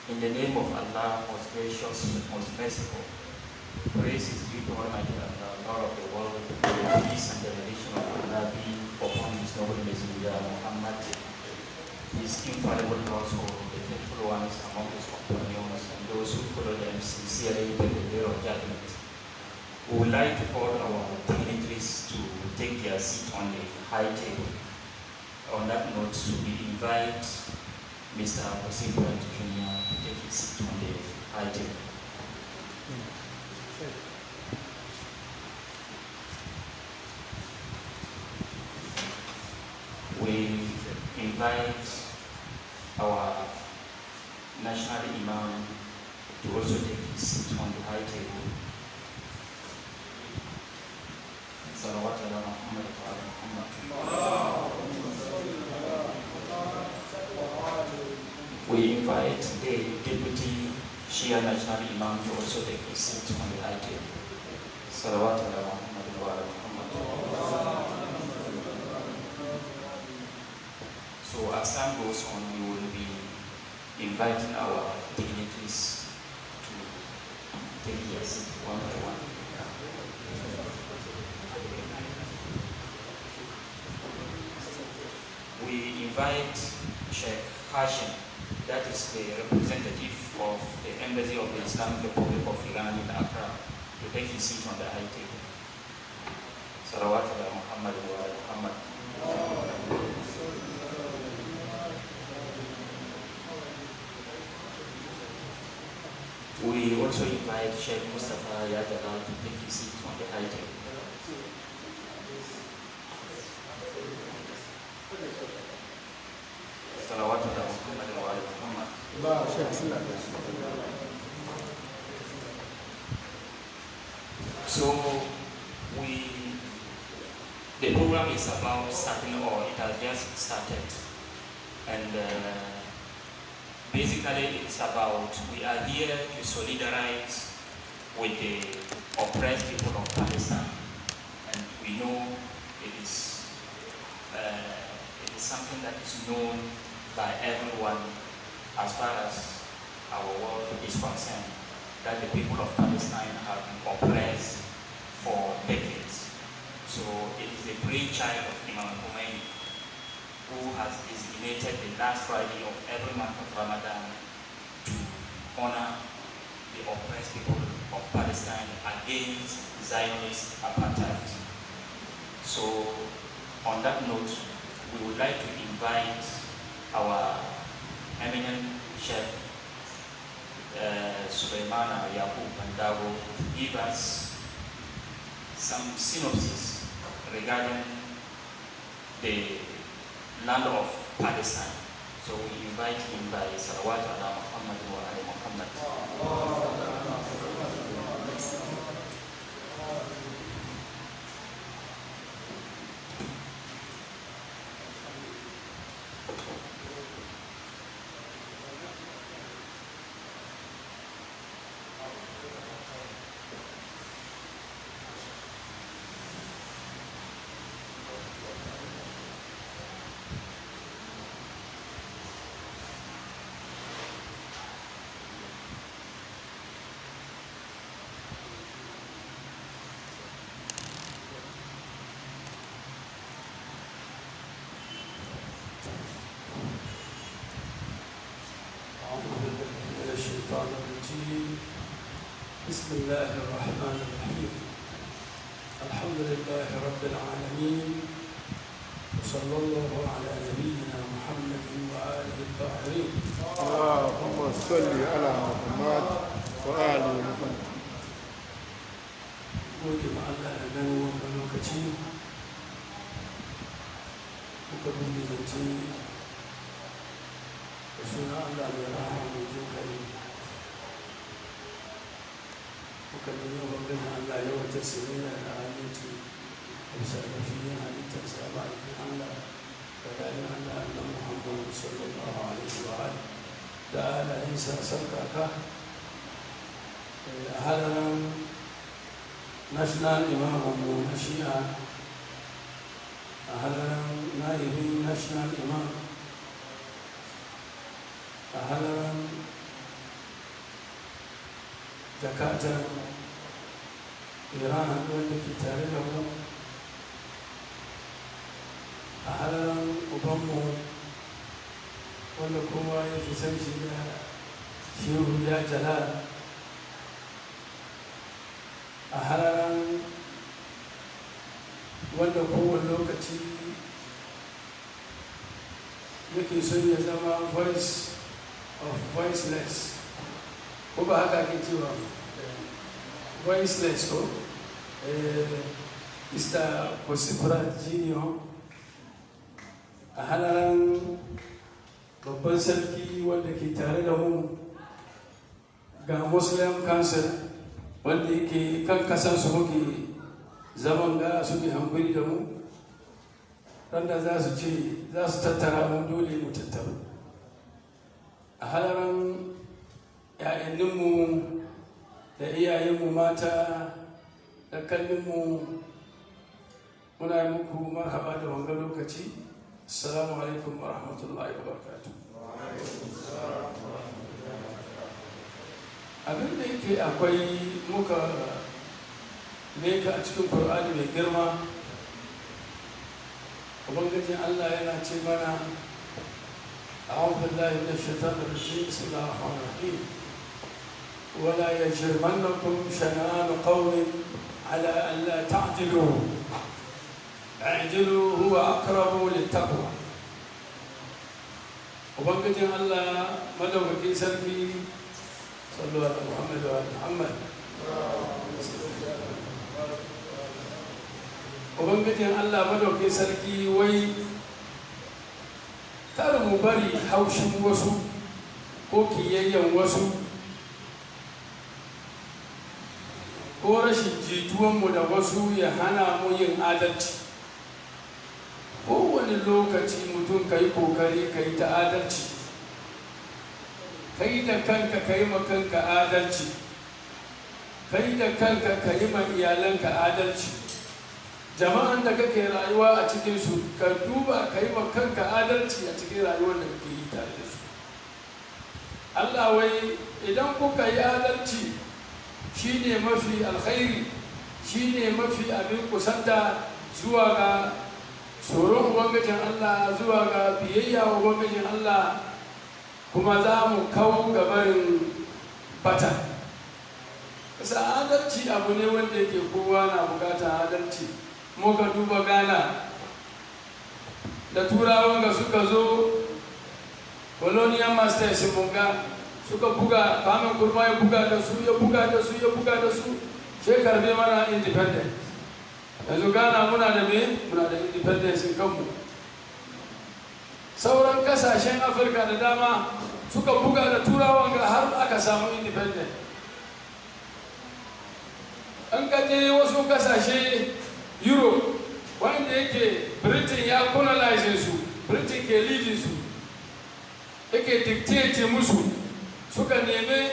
In the name of Allah, most gracious, most merciful, praise is due to Almighty Allah, Lord of the world, the peace and the benediction of Allah be upon His noble Messenger Muhammad, His infallible household, the faithful ones among His companions, and those who follow them sincerely till the day of judgment. We would like to call our dignitaries to take their seat on the high table. On that note, we invite Mr. President Jr. to take his seat on the high table. We invite our national imam to also take his seat on the high table. Salawat ala Muhammad wa ala Muhammad. We invite the Deputy Shia National Imam to also take his seat on the high table. Salawat ala Muhammad wa ala Muhammad. So as time goes on, we will be inviting our dignitaries to take their seat one by one. We invite Sheikh Hashim, that is the representative of the Embassy of the Islamic Republic of Iran in Accra, to take his seat on the high table. Salawat ala Muhammad wa ala Muhammad. We also invite Sheikh Mustafa Yadala to take his seat on the high table. Salawat ala Muhammad wa ala Muhammad. So the program is about starting, or it has just started, and basically it's about, we are here to solidarize with the oppressed people of Palestine, and we know it is something that is known by everyone as far as our world is concerned, that the people of Palestine have been oppressed for decades. So it is the brainchild of Imam Khomeini, who has designated the last Friday of every month of Ramadan to honor the oppressed people of Palestine against Zionist apartheid. So on that note, we would like to invite our eminent chef, Suleimana Yakub Bandago, to give us some synopsis regarding the land of Palestine. So we invite him by Salawat ala Muhammad wa ala Muhammad. بسم الله الرحمن الرحيم. الحمد لله رب العالمين، وصلى الله على نبينا محمد وآله الطاهرين. اللهم صل على محمد وآل محمد. gode ma Allah da ganin wannan lokaci muka bude zance da suna Allah mai rahama mai jin kai. Muka nemi ubangijin Allah ya wata sirina da aminci a bisa da fiye halittar saba a cikin Allah da dalilin Allah na Muhammadu sallallahu alaihi wa alihi da alayensa sarkaka a halaran national imamu na shi'a, a halaran naibin national imam, a halaran jakatar iran wanda ke tare da mu, a halaran ubanmu wanda kowa ya fi san shi da shehu ya jalal, a halaran wanda kowane lokaci yake son ya zama voice of voiceless, ko ba haka ake cewa voiceless ko Mr. Kosifrat Junior, a halaran babban sarki wanda ke tare da mu ga Muslim Council wanda yake kan kasansu muke zaman ga suke hankali da mu, randa za su ce za su tattara mu dole mu tattara. A halaran ‘ya'yanninmu da iyayenmu mata da kallinmu muna yi muku marhaba da wanga lokaci. Assalamu alaikum wa rahmatullahi wa barakatuh. Abin da yake akwai muka leka a cikin Qur'ani mai girma, ubangijin Allah yana ce mana a'udhu billahi minash shaitanir rajim, bismillahir rahmanir rahim, wala yajrimannakum shana'anu qawmin ala an la ta'dilu i'dilu huwa aqrabu littaqwa. Ubangijin Allah madaukakin sarki صلوا على محمد وعلى محمد. Ubangijin Allah madaukin sarki wai kar mu bari haushin wasu ko kiyayyen wasu ko rashin jituwanmu da wasu ya hana mu yin adalci. Kowane lokaci mutum ka yi kokari ka yi ta adalci, kai da kanka ka yi ma kanka adalci, kai da kanka ka yi ma iyalanka adalci, jama'an da kake rayuwa a cikinsu ka duba ka yi ma kanka adalci a cikin rayuwar da kake yi tare da su. Allah wai idan kuka yi adalci shine mafi alkhairi, shine mafi abin kusanta, zuwa ga tsoron ubangijin Allah, zuwa ga biyayya wa ubangijin Allah, kuma za mu kawo gabarin bata. Kasa adalci abu ne wanda yake kowa na bukatar adalci. Muka duba Ghana da turawan ga suka zo colonial masters munga suka buga kamin kurma ya buga da su sai karbe mana independent. Yanzu Ghana muna da independence kanmu. Sauran kasashen Afirka da dama suka buga da turawan ga har aka samu independent. An kaje wasu kasashe Europe wanda yake Britain ya colonize su, Britain ke leading su, yake dictate musu, suka neme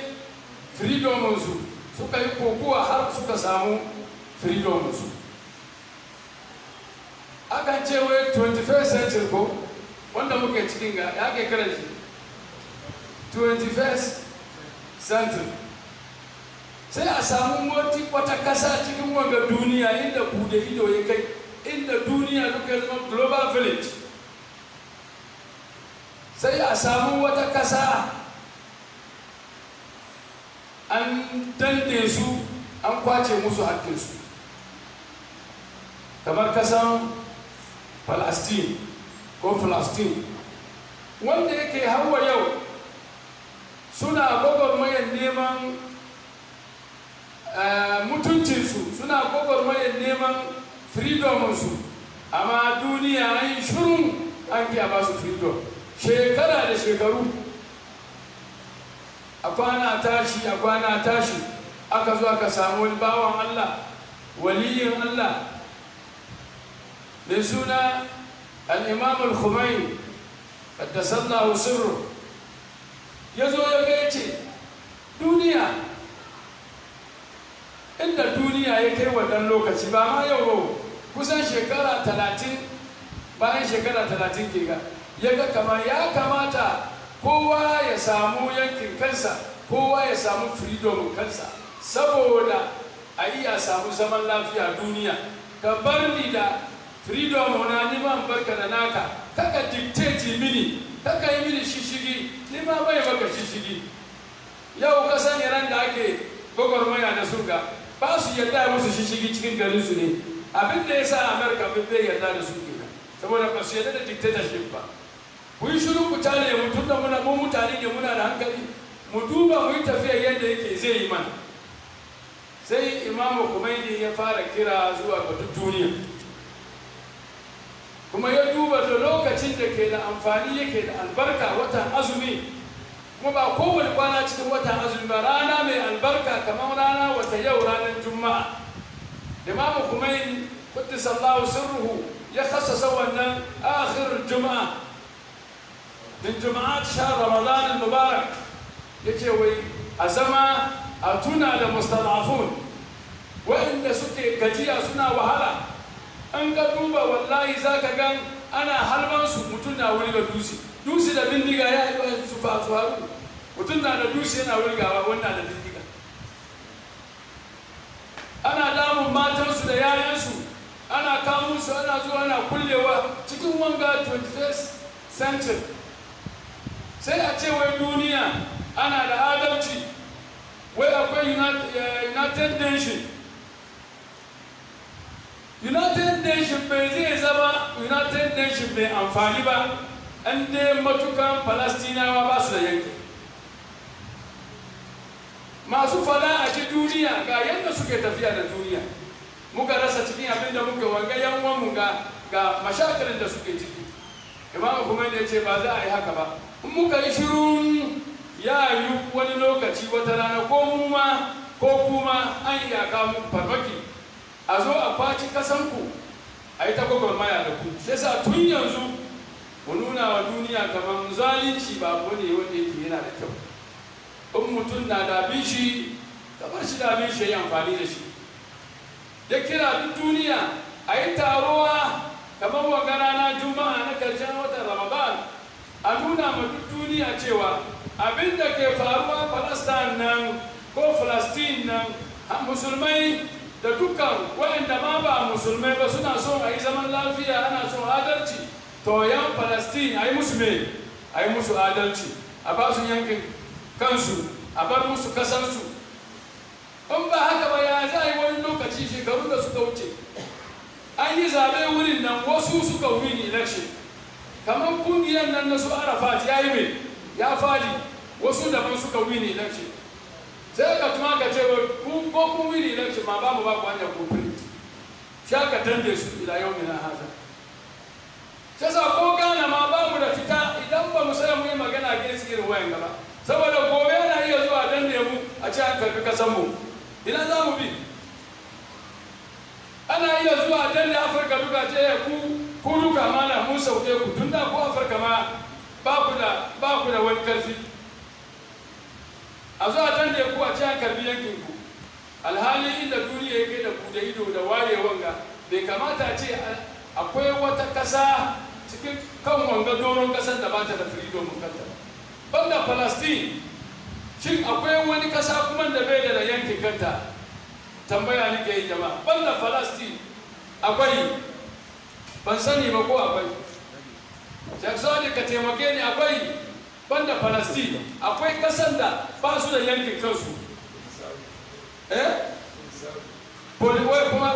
freedom su, suka yi kokowa har suka samu freedom su. Akan ce wai 21st century ko wanda muke cikin ga ya ke kira shi 21st century. Sai a samu wata kasa cikin wanga duniya inda bude ido ya kai, inda duniya duka ya zama global village. Sai a samu wata kasa an dande su, an kwace musu hakkinsu, kamar kasan Palestine ko Palestine, wanda yake hawa yau suna gwagwarmayar neman mutuncinsu, suna gwagwarmayar neman freedominsu, amma duniya an yi shirun an kiya ba su freedom shekara da shekaru. A kwana tashi aka zo aka samu wani bawan Allah, waliyin Allah mai suna al-Imam al-Khumaini qaddasallahu sirru, ya zo ya ga yace duniya, inda duniya ya kai wannan lokaci ba ma yau kusan shekara 30 bayan shekara 30 ke ga ya ga kamar ya kamata kowa ya samu yankin kansa, kowa ya samu freedom kansa, saboda a iya samu zaman lafiya duniya. Ka bar ni da freedom na, ni ma barka da naka, kaka dictate mini, kaka yi mini shishigi, ni ma bai baka shishigi. Yau kasan Iran da ake gwagwarmaya da surga ba su yarda musu shishigi cikin garin su ne. Abin da ya sa Amerika bai yarda da su kenan, saboda ba su yarda da dictatorship ba. Ku yi shiru ku tare mu, tun da mu mutane ne, muna da hankali, mu duba mu yi tafiya yadda yake zai yi mana. Sai Imamu Khomeini ya fara kira zuwa ga duk duniya, kuma ya duba da lokacin da ke da amfani, yake da albarka, watan azumi, kuma ba kowane kwana cikin watan azumi ba, rana mai albarka kamar rana wata yau, ranar Juma'a. Imamu Khomeini quddisallahu sirruhu ya khassasa wannan akhir Juma'a min Juma'at shahr Ramadan al-Mubarak, yace wai a zama a tuna da mustad'afun, wa'inda suke gajiya suna wahala. An ga duba wallahi zaka gan ana halman su, mutum na wuri ga dusi da bindiga ya yi su faru, mutum na da dusi yana wurgawa, wannan da bindiga. Ana damun matansu da yayansu, ana kawo su, ana zuwa ana kullewa cikin wanga 21st century. Sai a ce wai duniya ana da adalci, wai akwai United Nations. United Nations bai zai zama United Nations bai amfani ba an dai matukan Falastinawa ba su da yanki. Masu fada a ci duniya ga yadda suke tafiya da duniya, muka rasa cikin abin da muka wanga yan uwanmu ga mashakilin da suke ciki. Imamu kuma ya ce ba za a yi haka ba, in muka yi shirun ya yi wani lokaci wata rana ko kuma an yi aka muku farmaki, a zo a kwaci kasanku, a yi ta gwagwarmaya da ku. Sai sa tun yanzu mu nuna wa duniya kamar zalunci ba abu ne wanda yake yana da kyau. In mutum na da abin shi, kamar shi da abin shi ya yi amfani da shi. Ya kira duk duniya a yi taruwa kamar wanga rana Juma'a na karshen watan Ramadan, a nuna ma duk duniya cewa abin da ke faruwa Palestine nan ko Palestine nan, musulmai da dukkan waɗanda ma ba musulmai ba suna son a yi zaman lafiya ana son adalci to yan Palestine a yi musu me a yi musu adalci a ba su yankin kansu a bar musu kasarsu in ba haka ba ya za a yi wani lokaci shekaru da suka wuce an yi zaɓe wurin nan wasu suka win election kamar kungiyar nan na su Arafat ya yi mai ya fadi wasu daban suka win election sai ka tuma ka ce ko kun win election ma ba mu ba ku hanyar corporate sha ka dande su ila yau mina haza sai sa ko gana ma ba mu da fita idan ba mu sai mu yi magana ga irin wayan gaba saboda gobe yana iya zuwa dande mu a ce an karbi kasan mu ina za mu bi ana iya zuwa dande Afirka duka ce ku duka mana mun sauke ku tunda ko Afirka ma ba ku da wani karfi a zuwa dan da ku a cikin karbi yankin ku alhali inda duniya yake da ku da ido da wayewan ga bai kamata ce akwai wata kasa cikin kan wanga doron kasar da ba ta da freedom kanta banda Palestine shin akwai wani kasa kuma da bai da yankin kanta tambaya nake yi jama'a banda Palestine akwai ban sani ba ko akwai Jackson ka taimake ni akwai banda Palestine akwai kasan da ba su da yankin kansu poliwai kuma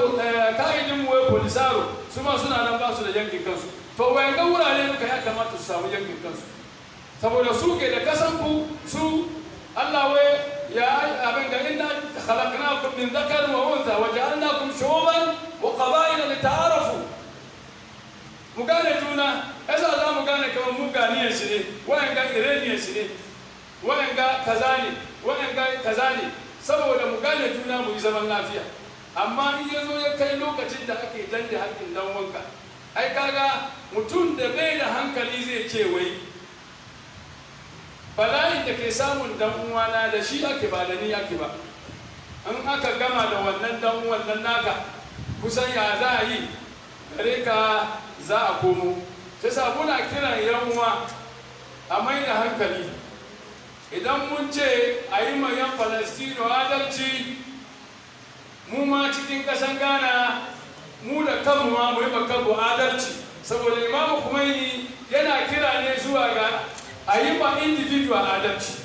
ka'idin wai polisaro su ma suna nan ba su da yankin kansu to wayan ga wurare duka ya kamata su samu yankin kansu saboda su ke da kasan ku su Allah wai ya abin ga inna khalaqnakum min dhakarin wa untha wa ja'alnakum shu'uban wa qaba'ila lita'arafu mu gane juna yasa za mu gane kamar mu ganiyar shi ne wayan ga iraniyar shi ne wayan ga kaza ne saboda mu gane juna mu yi zaman lafiya amma in ya zo ya kai lokacin da ake danne haƙƙin dan wanka ai kaga mutum da bai da hankali zai ce wai bala'in da ke samun dan uwana da shi ake ba da ni ake ba in aka gama da wannan dan uwan nan naka kusan ya za a yi gare ka za a komo sai sa muna kiran yan uwa a mai da hankali idan mun ce a yi ma yan Falastino adalci mu ma cikin ƙasan Ghana mu da kanmu ma mu yi ma kanmu adalci saboda Imamu Khomeini yana kira ne zuwa ga a yi ma individual adalci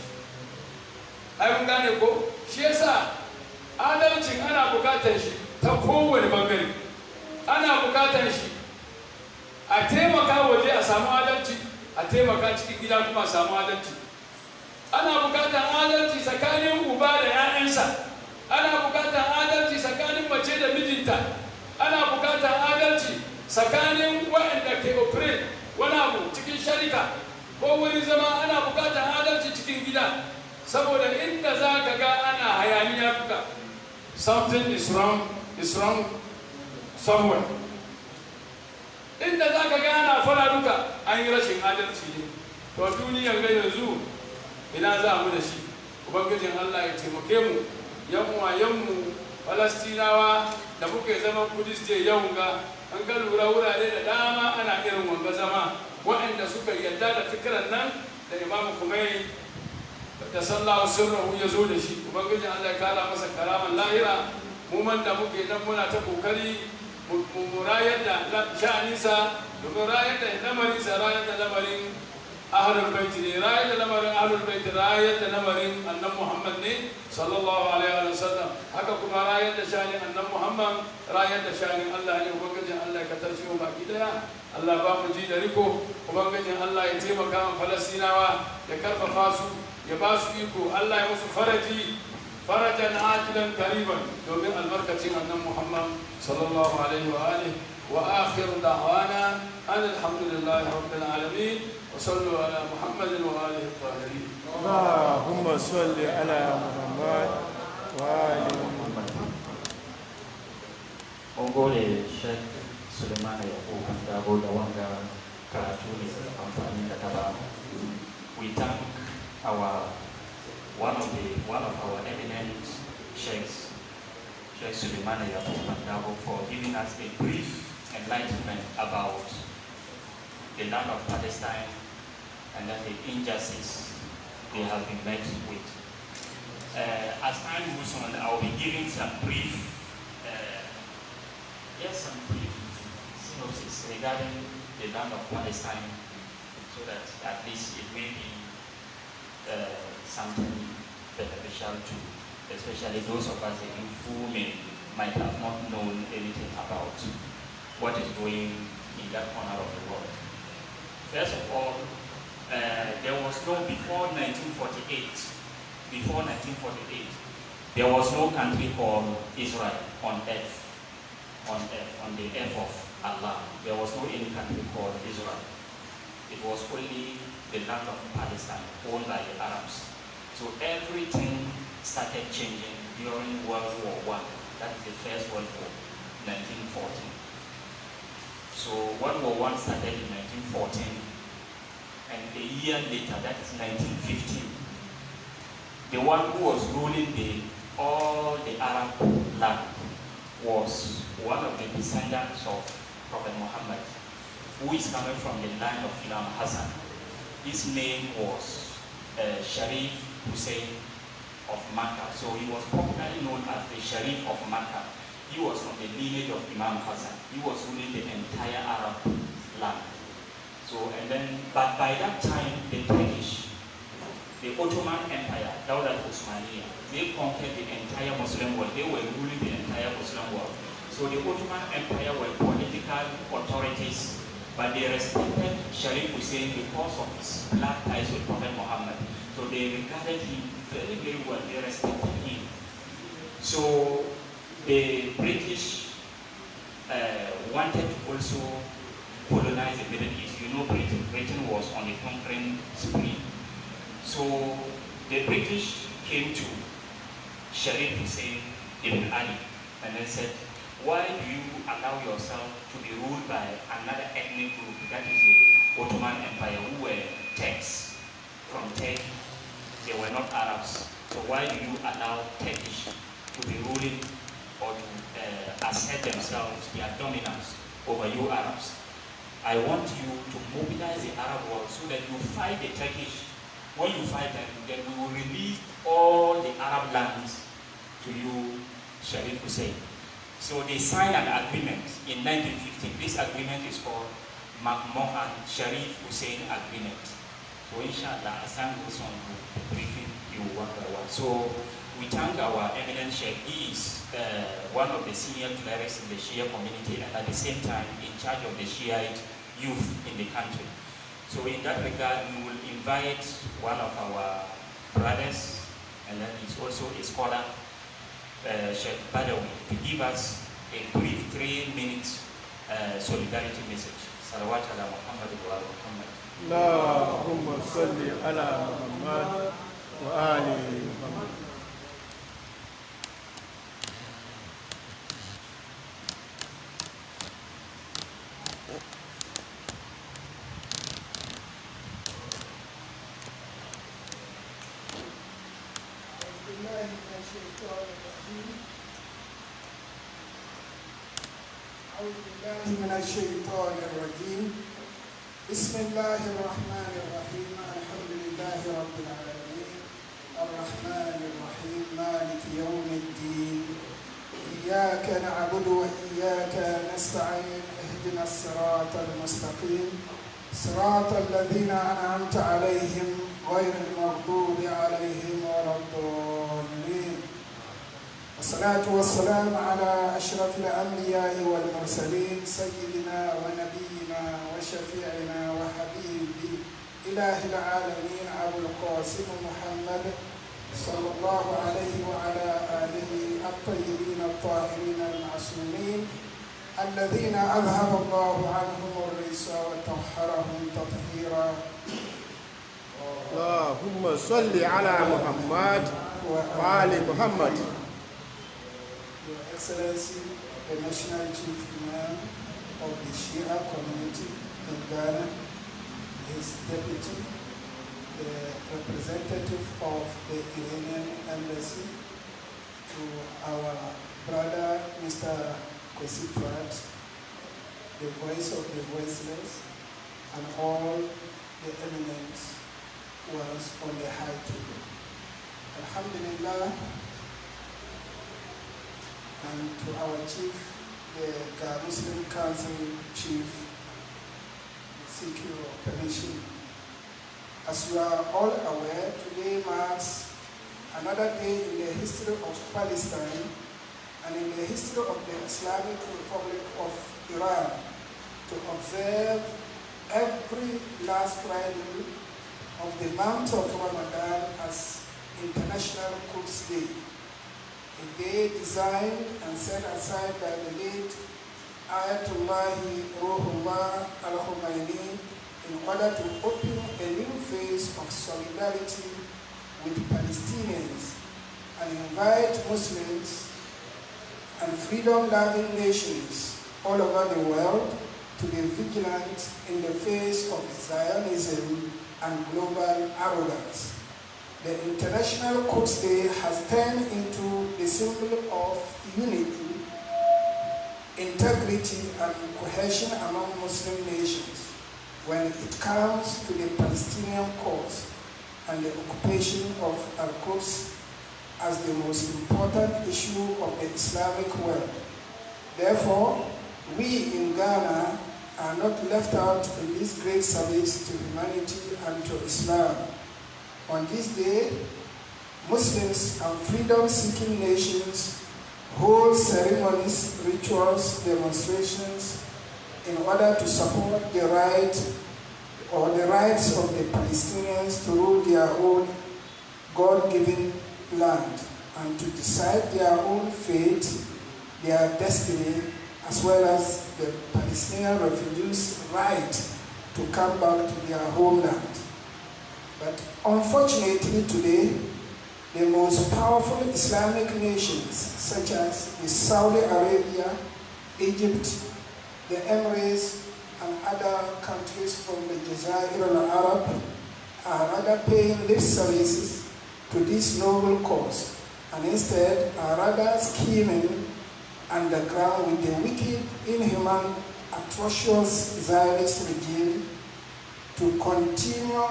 ai mun gane ko shi yasa adalcin ana bukatar shi ta kowane bangare ana bukatar shi a taimaka waje a samu adalci a taimaka cikin gida kuma a samu adalci ana bukatar adalci tsakanin uba da 'ya'yansa ana bukatar adalci tsakanin mace da mijinta ana bukatar adalci tsakanin waɗanda ke operate wani abu cikin sharika ko wani zama ana bukatar adalci cikin gida saboda inda za ka ga ana hayaniya duka something is wrong somewhere inda za ka ga ana fara duka an yi rashin adalci ne to duniyar ga yanzu ina za mu da shi ubangijin Allah ya taimake mu yan uwayenmu Falastinawa da muke zaman Qudus je yau ga an ga lura wurare da dama ana irin wanga zama waɗanda suka yarda da fikiran nan da Imamu Khomeini da sallahu sirruhu ya zo da shi ubangijin Allah ya kara masa karaman lahira mu man da muke nan muna ta kokari mu rayar da sha'aninsa domin rayar da lamarinsa rayar da lamarin ahlul bait ne rayar da lamarin ahlul bait rayar da lamarin annabi Muhammad ne sallallahu alaihi wa sallam haka kuma rayar da sha'anin annabi Muhammad rayar da sha'anin Allah ne ubangijin Allah ya katarshi mu baki daya Allah ba mu ji da riko ubangijin Allah ya taimaka wa Falastinawa ya karfafa su ya ba su iko Allah ya musu farajan ajilan kariban domin albarkacin annabi Muhammad sallallahu alaihi wa alihi wa akhir da'wana alhamdulillahi rabbil alamin wa sallu ala Muhammadin wa alihi الطاهرين اللهم صل على محمد وآل محمد. Mun gode Sheikh Suleiman Yakubu Dabo da wanga karatu ne amfani da taba. We thank one of our eminent sheikhs, Sheikh Suleiman Yakubu Dabo, for giving us a brief enlightenment about the land of Palestine and then the injustice they have been met with. As time goes on, I will be giving some brief is regarding the land of Palestine, so that at least it may be something beneficial to, especially those of us who might have not known anything about what is going in that corner of the world. First of all, there was no, before 1948, there was no country called Israel on earth, on the earth of Allah. There was no any country called Israel. It was only the land of Palestine, owned by the Arabs. So everything started changing during World War I. That is the First World War, 1914. So World War I started in 1914, and a year later, that is 1915, the one who was ruling all the Arab land was one of the descendants of Prophet Muhammad, who is coming from the line of Imam Hassan. His name was Sharif Hussein of Makkah. So he was popularly known as the Sharif of Makkah. He was from the lineage of Imam Hassan. He was ruling the entire Arab land. So, but by that time, the Turkish, the Ottoman Empire, Dawlat Osmaniya, they conquered the entire Muslim world. They were ruling the entire Muslim world. So the Ottoman Empire were political authorities, but they respected Sharif Hussein because of his blood ties with Prophet Muhammad. So they regarded him very, very well. They respected him. So the British wanted to also colonize the Middle East. You know, Britain was on a conquering spree. So the British came to Sharif Hussein ibn Ali and they said, why do you allow yourself to be ruled by another ethnic group, that is the Ottoman Empire, who were Turks from Turkey? They were not Arabs. So why do you allow Turkish to be ruling or to assert themselves, their dominance over you Arabs? I want you to mobilize the Arab world so that you fight the Turkish. When you fight them, then we will release all the Arab lands to you, Sharif Hussein. So they signed an agreement in 1950. This agreement is called McMahon Sharif Hussein Agreement. So inshallah, as time goes on, we'll briefing you one by one. So we thank our eminent Sheikh. He is one of the senior clerics in the Shia community and at the same time in charge of the Shiite youth in the country. So in that regard, we will invite one of our brothers, and then he's also a scholar, Sheikh Badawi, to give us a brief 3-minute solidarity message. Salawat ala Muhammad wa ala Muhammad. Allahumma salli ala Muhammad wa ali Muhammad. أعوذ بالله من الشيطان الرجيم. بسم الله الرحمن الرحيم. الحمد لله رب العالمين الرحمن الرحيم مالك يوم الدين. إياك نعبد وإياك نستعين. اهدنا الصراط المستقيم صراط الذين أنعمت عليهم غير المغضوب عليهم ولا الضالين. والصلاة والسلام على أشرف الأنبياء والمرسلين سيدنا ونبينا وشفيعنا وحبيب إله العالمين أبو القاسم محمد صلى الله عليه وعلى آله الطيبين الطاهرين المعصومين الذين أذهب الله عنهم الرجس وطهرهم تطهيرا. اللهم صل على محمد وآل محمد. Your Excellency, the National Chief Imam of the Shia community in Ghana, his deputy, the representative of the Iranian embassy, to our brother Mr. Kosifat, the voice of the voiceless, and all the eminent ones on the high table. Alhamdulillah. And to our chief, the Muslim Council Chief seek your permission. As you are all aware, today marks another day in the history of Palestine and in the history of the Islamic Republic of Iran to observe every last Friday of the month of Ramadan as International Qudus Day, a day designed and set aside by the late Ayatollah Ruhollah al-Khomeini in order to open a new phase of solidarity with Palestinians and invite Muslims and freedom-loving nations all over the world to be vigilant in the face of Zionism and global arrogance. The International Qudus Day has turned into the symbol of unity, integrity, and cohesion among Muslim nations when it comes to the Palestinian cause and the occupation of Al-Quds as the most important issue of the Islamic world. Therefore, we in Ghana are not left out in this great service to humanity and to Islam. On this day, Muslims and freedom-seeking nations hold ceremonies, rituals, demonstrations in order to support the rights of the Palestinians to rule their own God-given land and to decide their own fate, their destiny, as well as the Palestinian refugees' right to come back to their homeland. But unfortunately today, the most powerful Islamic nations, such as the Saudi Arabia, Egypt, the Emirates, and other countries from the Jazair al-Arab, are rather paying lip services to this noble cause, and instead are rather scheming underground with the wicked, inhuman, atrocious Zionist regime to continue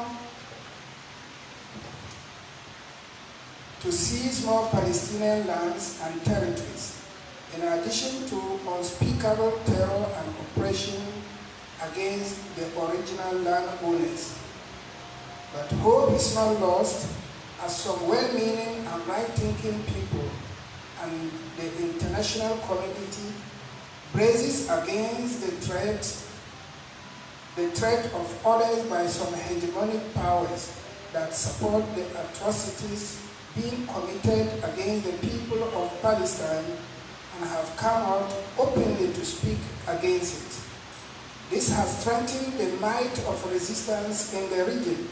to seize more Palestinian lands and territories, in addition to unspeakable terror and oppression against the original landowners. But hope is not lost, as some well-meaning and right-thinking people and the international community braces against the threat of orders by some hegemonic powers that support the atrocities being committed against the people of Palestine and have come out openly to speak against it. This has strengthened the might of resistance in the region,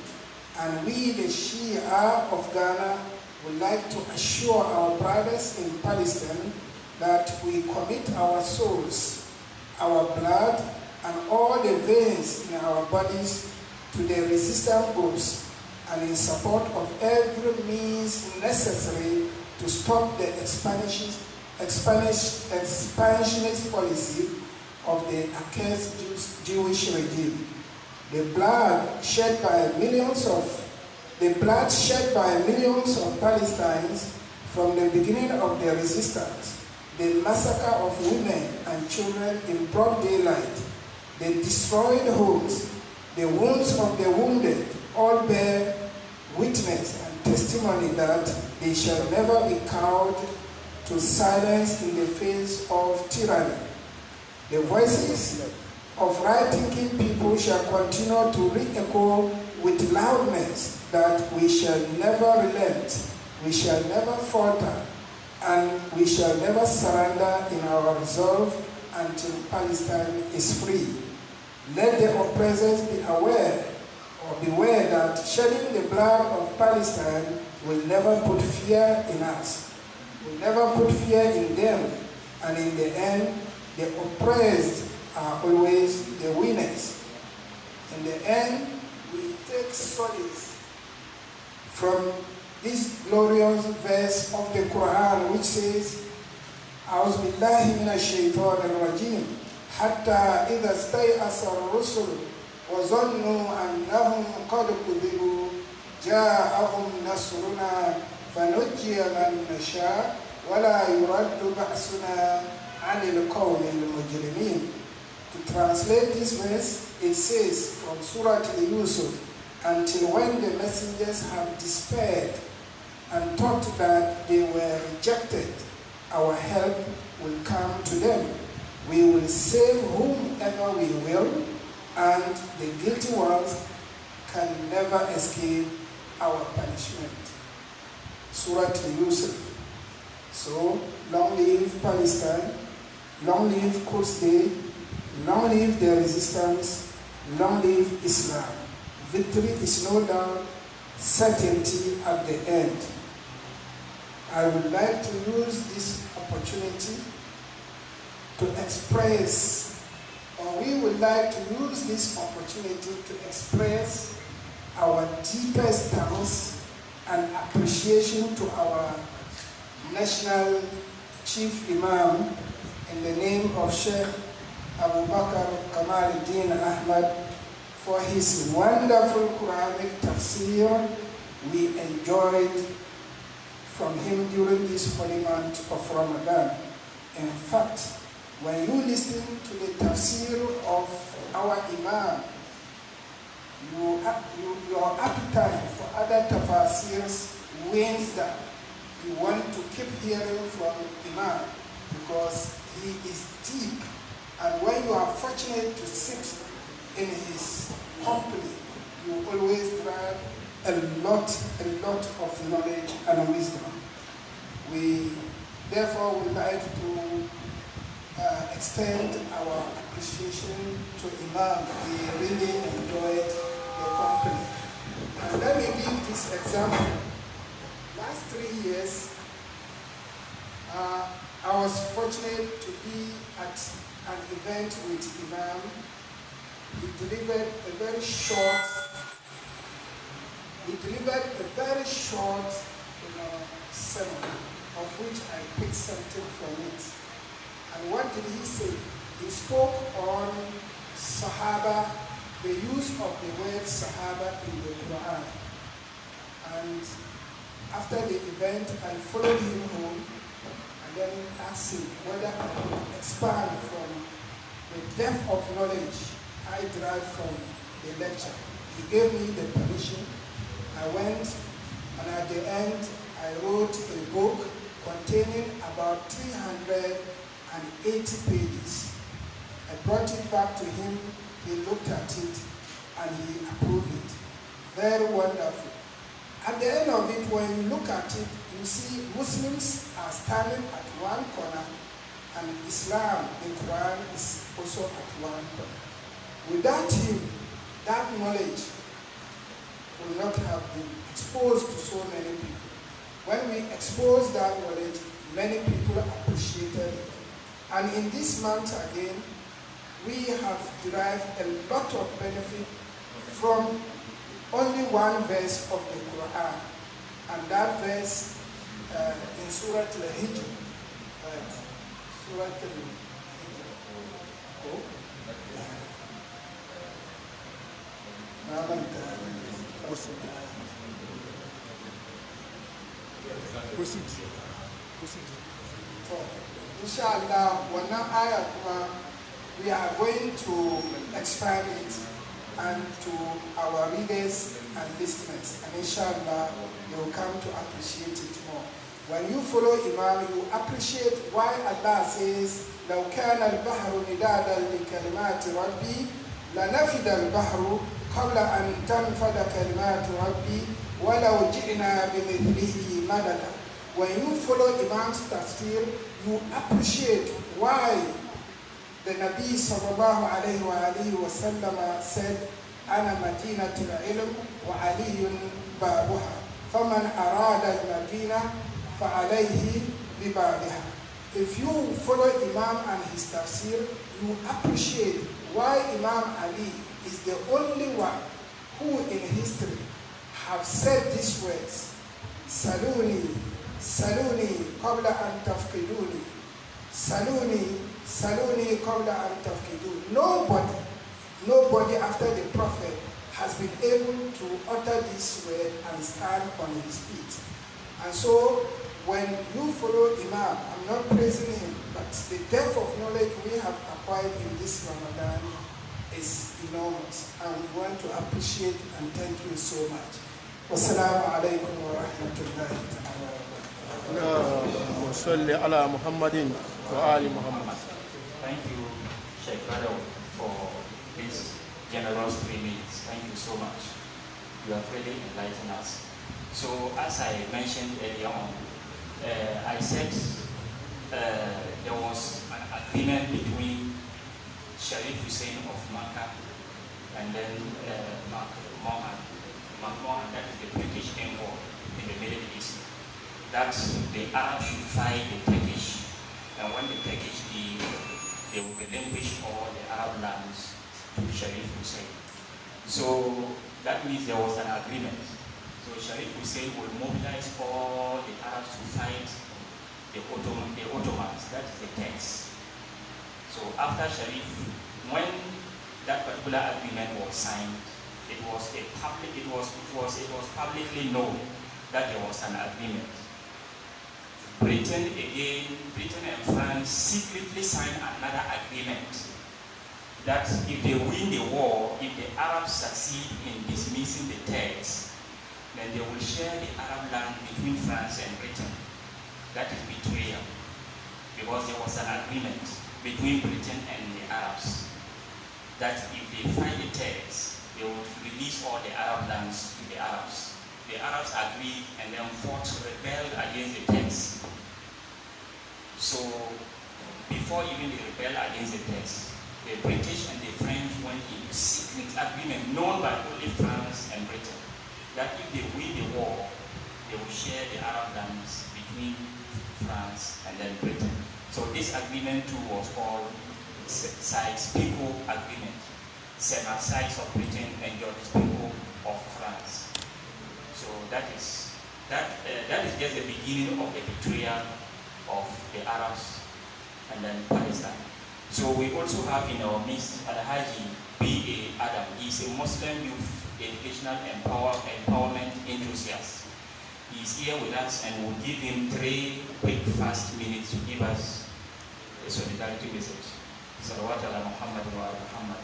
and we, the Shia of Ghana, would like to assure our brothers in Palestine that we commit our souls, our blood, and all the veins in our bodies to the resistance groups and in support of every means necessary to stop the expansionist policy of the accursed Jewish regime. The blood shed by millions of Palestinians from the beginning of the resistance, the massacre of women and children in broad daylight, the destroyed homes, the wounds of the wounded, all bear witness and testimony that they shall never be cowed to silence in the face of tyranny. The voices of right-thinking people shall continue to re-echo with loudness that we shall never relent, we shall never falter, and we shall never surrender in our resolve until Palestine is free. Let the oppressors be aware or beware that shedding the blood of Palestine will never put fear in us, will never put fear in them, and in the end, the oppressed are always the winners. In the end, we take solace from this glorious verse of the Quran which says, أعوذ بالله من الشيطان الرجيم حتى إذا استيأس الرسل وظنوا أنهم قد كذبوا جاءهم نصرنا فنجي من نشاء ولا يرد بأسنا عن القوم المجرمين. To translate this verse, it says from Surah Yusuf, until when the messengers have despaired and thought that they were rejected, our help will come to them. We will save whomever we will, and the guilty ones can never escape our punishment. Surah Yusuf. So, long live Palestine, long live Qudus Day, long live their resistance, long live Islam. Victory is no doubt certainty at the end. I would like to use this opportunity to express, or we would like to use this opportunity to express our deepest thanks and appreciation to our National Chief Imam in the name of Sheikh Abu Bakr Kamaluddin Ahmad for his wonderful Quranic tafsir we enjoyed from him during this holy month of Ramadan. In fact, when you listen to the tafsir of our Imam, your appetite for other tafsirs wanes down. You want to keep hearing from Imam because he is deep, and when you are fortunate to sit in his company, you always derive a lot of knowledge and wisdom. We therefore would like to extend our appreciation to Imam. We really enjoyed the company. And let me give this example. Last 3 years, I was fortunate to be at an event with Imam. He delivered a very short sermon, of which I picked something from it. And what did he say? He spoke on Sahaba, the use of the word Sahaba in the Quran. And after the event, I followed him home and then asked him whether I could expand from the depth of knowledge I derived from the lecture. He gave me the permission. I went, and at the end, I wrote a book containing about 380 pages. I brought it back to him, he looked at it, and he approved it. Very wonderful. At the end of it, when you look at it, you see Muslims are standing at one corner, and Islam, the Quran, is also at one corner. Without him, that knowledge will not have been exposed to so many people. When we expose that knowledge, many people appreciated it. And in this month again, we have derived a lot of benefit from only one verse of the Quran. And that verse in Surah Al-Hijr. Surah Al-Hijr. Proceed. So, inshallah, wannan ayah kuma, we are going to expand it and to our readers and listeners, and inshallah, they will come to appreciate it more. When you follow Imam, you appreciate why Allah says, لو كان البحر مدادا لكلمات ربي لنفد البحر قبل أن تنفد كلمات ربي ولو جئنا بمثله مددا. When you follow Imam's tafsir, you appreciate why the Nabi sallallahu alayhi wa sallam said, أنا مدينة العلم وعلي بابها فمن أراد المدينة فعليه ببابها. If you follow Imam and his tafsir, you appreciate why Imam Ali is the only one who in history have said these words, Saluni, Saluni qabla an tafqiduni, Saluni, Saluni qabla an tafqiduni. Nobody after the Prophet has been able to utter this word and stand on his feet. And so, when you follow Imam, I'm not praising him, but the depth of knowledge we have acquired in this Ramadan is enormous, and we want to appreciate and thank you so much. Wassalamu alaikum wa rahmatullahi ta'ala wa barakatuh. اللهم صل على محمد وآل محمد. Thank you, Sheikh Rado, for this generous 3 minutes. Thank you so much. You have really enlightened us. So, as I mentioned earlier on, I said there was an agreement between Sharif Hussein of Makkah and then Mohammed, that is the British envoy in the Middle East, that the Arabs should fight the Turkish, and when the Turkish leave, they will relinquish all the Arab lands to Sharif Hussein. So that means there was an agreement. So Sharif Hussein will mobilize all the Arabs to fight the Ottomans, that is the Turks. So after Sharif, when that particular agreement was signed, it was publicly known that there was an agreement. Britain and France secretly signed another agreement that if they win the war, if the Arabs succeed in dismissing the Turks, then they will share the Arab land between France and Britain. That is betrayal, because there was an agreement between Britain and the Arabs that if they fight the Turks, they would release all the Arab lands to the Arabs. The Arabs agreed and then rebelled against the Turks. So before even they rebelled against the Turks, the British and the French went into secret agreement known by only France and Britain that if they win the war, they will share the Arab lands between France and then Britain. So this agreement too was called Sykes-Picot Agreement, Sykes of Britain and Georges-Picot of France. So that is just the beginning of the betrayal of the Arabs and then Palestine. So we also have in our midst Al-Haji B.A. Adam. He's a Muslim youth educational empowerment enthusiast. He's here with us and we'll give him 3 quick fast minutes to give us a solidarity message. Salawat ala Muhammad wa ala Muhammad.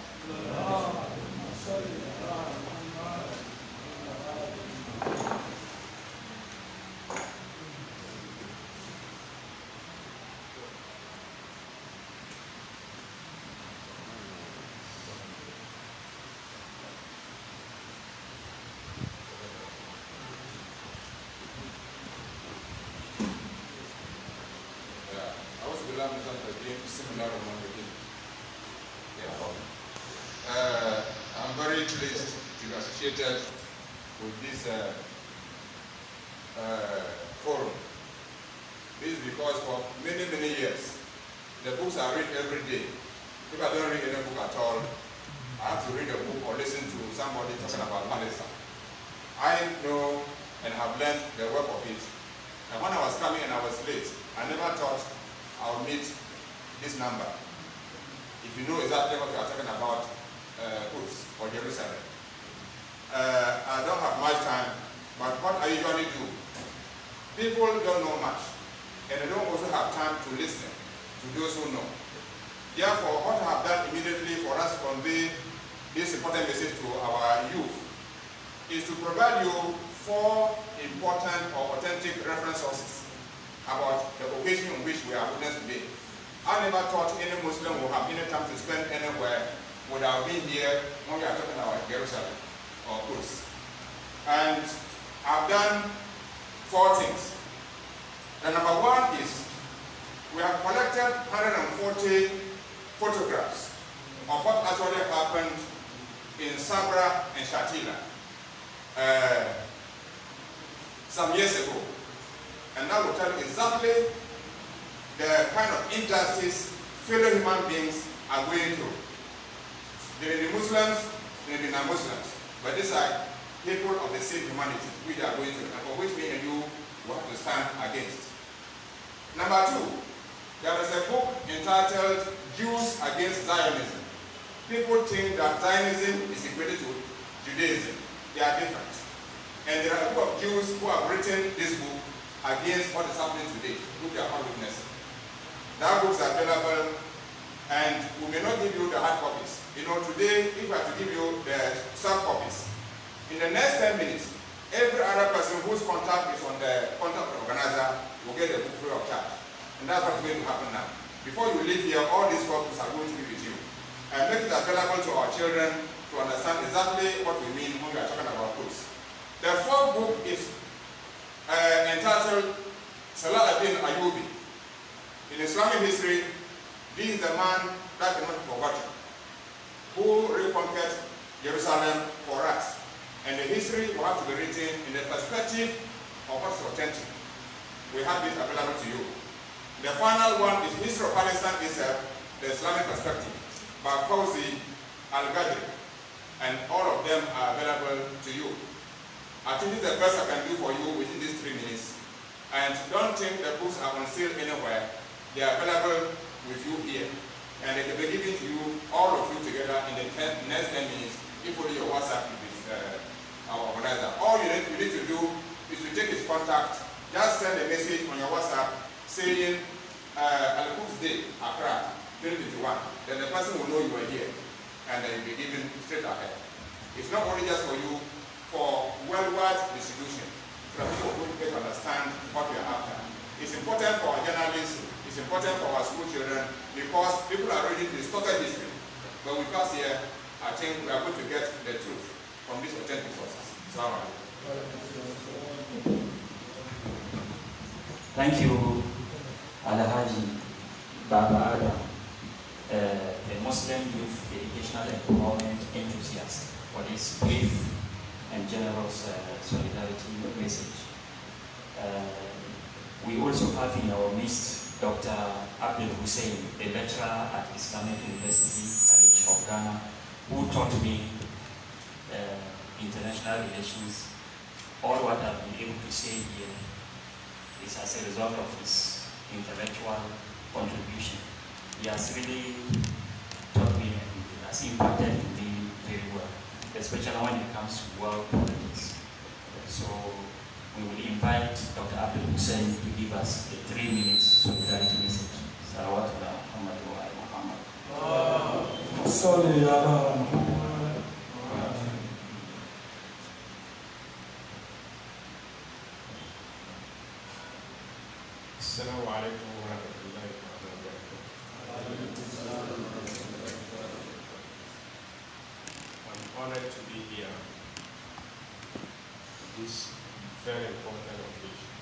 I'm very pleased to be associated with this forum. This is because for many, many years, the books I read every day. If I don't read any book at all, I have to read a book or listen to somebody talking about Palestine. I know and have learned the work of it. And when I was coming and I was late, I never thought I would meet this number. If you know exactly what we are talking about, Qudus or Jerusalem. I don't have much time, but what I usually do, people don't know much, and they don't also have time to listen to those who know. Therefore, what I have done immediately for us to convey this important message to our youth is to provide you 4 important or authentic reference sources about the occasion in which we are witness today. I never thought any Muslim would have any time to spend anywhere would have been here when we are talking about Jerusalem or Qudus. And I've done 4 things. The number 1 is we have collected 140 photographs of what actually happened in Sabra and Shatila some years ago. And that will tell you exactly the kind of injustice fellow human beings are going through. There may be Muslims, there may be non-Muslims, but these are people of the same humanity which are going through, and for which we and you will have to stand against. Number 2, there is a book entitled Jews Against Zionism. People think that Zionism is equated to Judaism. They are different. And there are a group of Jews who have written this book against what is happening today, which we are all witnessing. That book is available, and we may not give you the hard copies. You know, today, if I have to give you the soft copies, in the next 10 minutes, every other person whose contact is on the contact organizer will get the book free of charge. And that's what's going to happen now. Before you leave here, all these copies are going to be with you. And make it available to our children to understand exactly what we mean when we are talking about Qudus. The fourth book is entitled Salah ad-Din Ayyubi. In Islamic history, this is the man that cannot be forgotten, who reconquered Jerusalem for us. And the history will have to be written in the perspective of what's authentic. We have this available to you. The final one is History of Palestine itself, the Islamic perspective, by Fawzi Al-Gadri. And all of them are available to you. I think this is the best I can do for you within these 3 minutes. And don't think the books are on sale anywhere. They are available with you here. And they can be given to you, all of you together, in the next 10 minutes, if only your WhatsApp is our organizer. All you need to do is to take his contact, just send a message on your WhatsApp saying Al-Qudus Day, Accra, 2021. Then the person will know you are here, and then you'll be given straight ahead. It's not only just for you, for worldwide distribution, so that people will get to understand what we are after. It's important for our journalists, it's important for our school children, because people are reading distorted history. But with us here, I think we are going to get the truth from these authentic sources. Thank you, Alhaji Baba Adam, a Muslim youth educational empowerment enthusiast, for this brief and generous solidarity message. We also have in our midst Dr. Abdul Hussein, a lecturer at Islamic University College of Ghana, who taught me international relations. All what I've been able to say here is as a result of his intellectual contribution. He has really taught me and has impacted me very well, especially when it comes to world politics. So we will invite Dr. Abdul Hussein to give us a 3 minutes solidarity message. Salawatullah Muhammad wa ala Muhammad. Assalamu alaikum wa rahmatullahi wa barakatuh. I'm honored to be here on this very important occasion.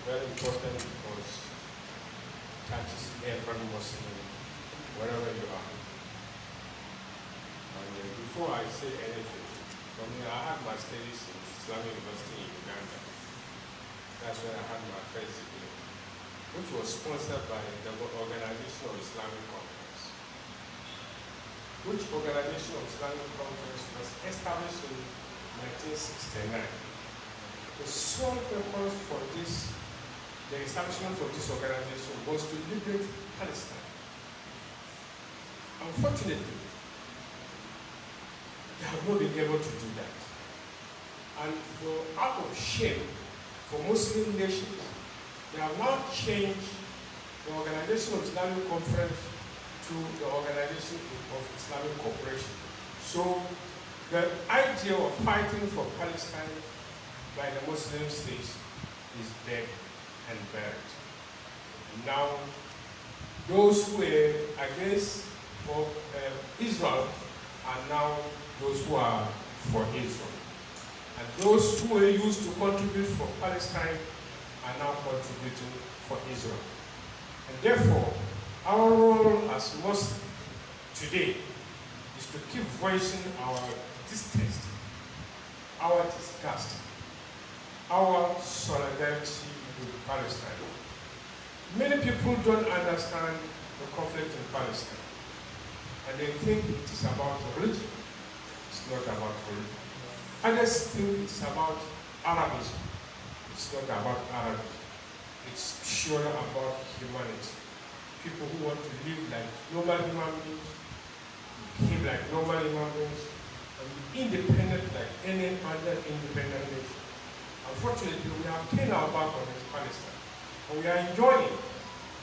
Very important because it touches every Muslim, wherever you are. And before I say anything, I had my studies in Islamic University in Uganda. That's where I had my first degree, which was sponsored by the Organization of Islamic Conference. Which Organization of Islamic Conference was established in 1969. The sole purpose for this, the establishment of this organization, was to liberate Palestine. Unfortunately, they have not been able to do that. And out of shame for Muslim nations, they have now changed the Organization of Islamic Conference to the Organization of Islamic Cooperation. So the idea of fighting for Palestine by the Muslim states is dead and buried. Now, those who were against Israel are now those who are for Israel. And those who were used to contribute for Palestine are now contributing for Israel. And therefore, our role as Muslims today is to keep voicing our distaste, our disgust, our solidarity with Palestine. Many people don't understand the conflict in Palestine, and they think it is about religion. It's not about religion. Others think it's about Arabism. It's not about Arabism. It's pure about humanity. People who want to live like normal human beings, behave like normal human beings, and be independent like any other independent nation. Unfortunately, we have turned our back on Palestine, and we are enjoying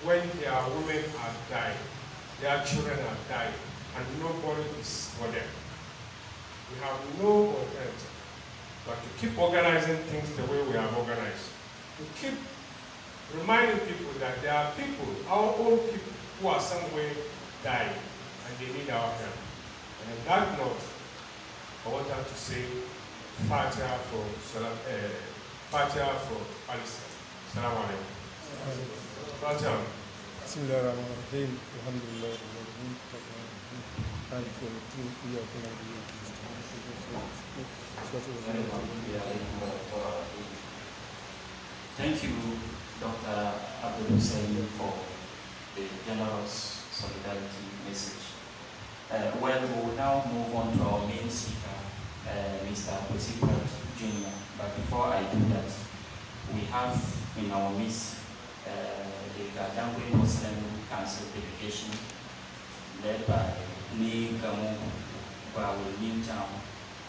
when their women are dying, their children are dying, and nobody is for them. We have no alternative but to keep organizing things the way we have organized. To keep reminding people that there are people, our own people, who are somewhere dying, and they need our help. And on that note, I want to say Fatiha for Palestine. Assalamu alaikum. Fatiha. بسم الله الرحمن الرحيم الحمد لله رب العالمين مالك يوم الدين إياك نعبد Thank you, Dr. Abdul Hussein, for the generous solidarity message. Well, we will now move on to our main speaker, Mr. President Jr. But before I do that, we have in our midst the Gadangwe Muslim Council delegation led by Ni Gamu Bawu Ninjam,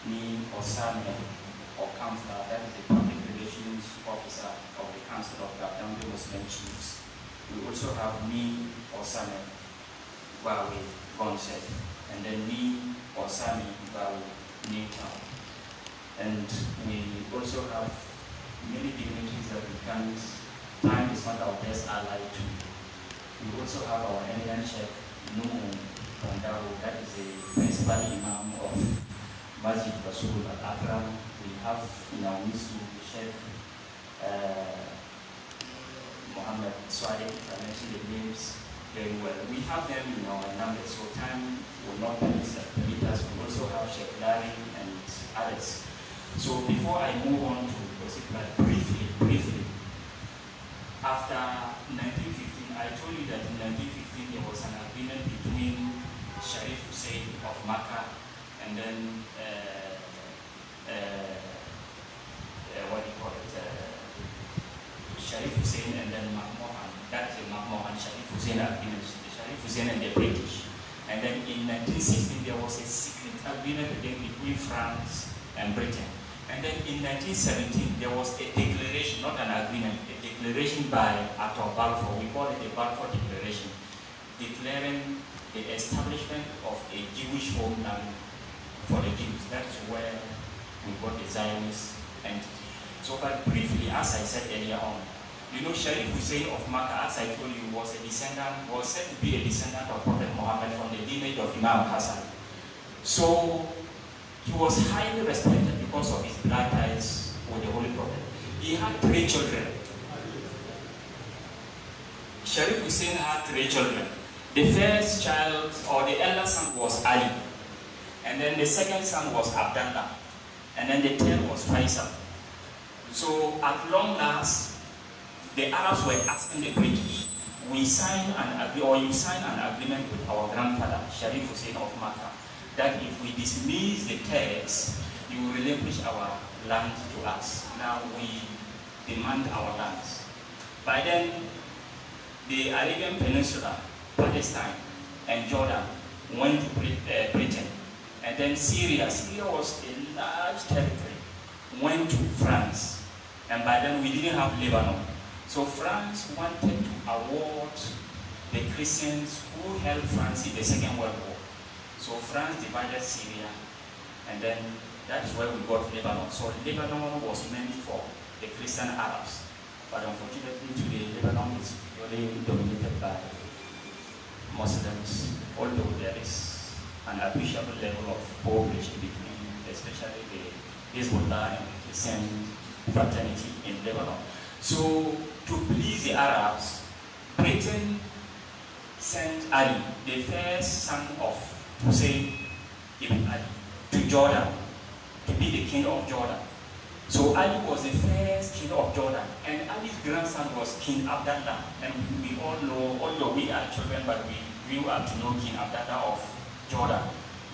Ni Osame Okamfa, that is the public relations officer of the Council of Gadangwe Muslim Chiefs. We also have Ni Osame Bawu Gonset, and then Ni Osame Bawu Ninjam. And we also have many dignitaries that we can't. Time is not our best ally too. We also have our eminent Sheikh Nuhu Bandaru, that is the principal imam of Masjid Rasul Al-Akram. We have in our midst Sheikh Muhammad Swade, I mentioned the names very well. We have them in our numbers, so time will not permit us. We also have Sheikh Larry and others. So before I move on to briefly, after 1915, I told you that in 1915 there was an agreement between Sharif Hussein of Makkah and then Sharif Hussein and then McMahon. That's the McMahon Sharif Hussein agreement, the Sharif Hussein and the British. And then in 1916 there was a secret agreement again between France and Britain. And then in 1917 there was a declaration, not an agreement, a declaration by Arthur Balfour. We call it the Balfour Declaration, declaring the establishment of a Jewish homeland for the Jews. That's where we got the Zionist entity. So, but briefly, as I said earlier on, you know, Sharif Hussein of Makkah, as I told you, was said to be a descendant of Prophet Muhammad from the lineage of Imam Hassan. So he was highly respected because of his blood ties with the Holy Prophet. He had 3 children. Sharif Hussein had 3 children. The first child, or the elder son, was Ali. And then the second son was Abdullah. And then the third was Faisal. So at long last, the Arabs were asking the British, you sign an agreement with our grandfather, Sharif Hussein of Makkah, that if we dismiss the Turks, you will relinquish our land to us. Now we demand our lands. By then, the Arabian Peninsula, Palestine, and Jordan went to Britain. And then Syria was a large territory, went to France. And by then we didn't have Lebanon. So France wanted to award the Christians who held France in the Second World War. So France divided Syria, and then that is where we got Lebanon. So Lebanon was meant for the Christian Arabs. But unfortunately today, Lebanon is purely dominated by Muslims, although there is an appreciable level of cooperation between, especially the Hezbollah and the Christian fraternity in Lebanon. So, to please the Arabs, Britain sent Ali, the first son of Hussein ibn Ali, to Jordan to be the king of Jordan. So Ali was the first king of Jordan, and Ali's grandson was King Abdullah. And we all know, although we are children, but we grew up to know King Abdullah of Jordan.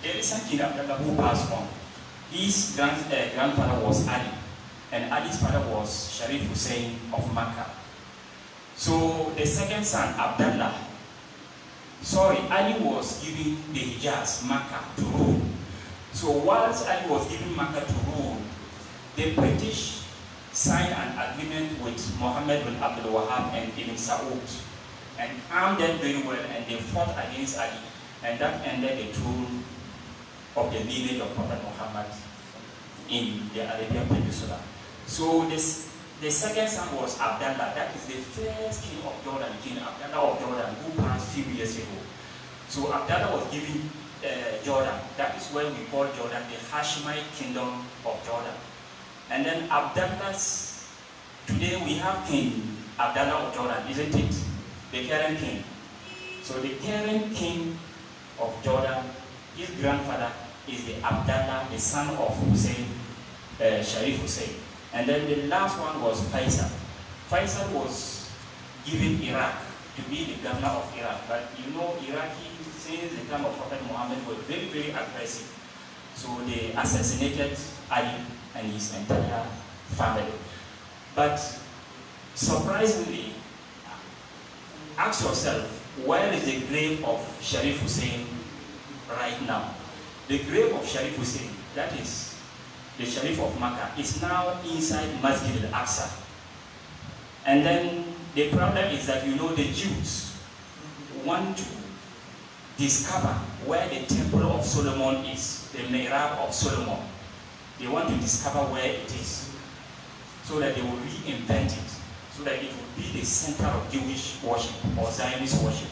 There is a King Abdullah who passed on. His grandfather was Ali, and Ali's father was Sharif Hussein of Makkah. So the second son, Abdullah, Ali was giving the Hijaz, Makkah, to rule. So whilst Ali was giving Makkah to rule, the British signed an agreement with Muhammad bin Abdul Wahab and Ibn Saud and armed them very well, and they fought against Ali, and that ended the throne of the lineage of Prophet Muhammad in the Arabian Peninsula. So the second son was Abdallah. That is the first king of Jordan, King Abdallah of Jordan, who passed few years ago. So Abdallah was given Jordan. That is where we call Jordan the Hashemite kingdom of Jordan. And then Abdallah's, today we have King Abdallah of Jordan, isn't it? The current king. So the current king of Jordan, his grandfather is the Abdallah, the son of Hussein, Sharif Hussein. And then the last one was Faisal. Faisal was given Iraq to be the governor of Iraq. But you know, Iraqi, since the time of Prophet Muhammad, were very, very aggressive. So they assassinated Ali and his entire family. But surprisingly, ask yourself, where is the grave of Sharif Hussein right now? The grave of Sharif Hussein, that is the Sharif of Makkah, is now inside Masjid al-Aqsa. And then the problem is that, you know, the Jews want to discover where the Temple of Solomon is, the Mihrab of Solomon. They want to discover where it is, so that they will reinvent it, so that it will be the center of Jewish worship or Zionist worship.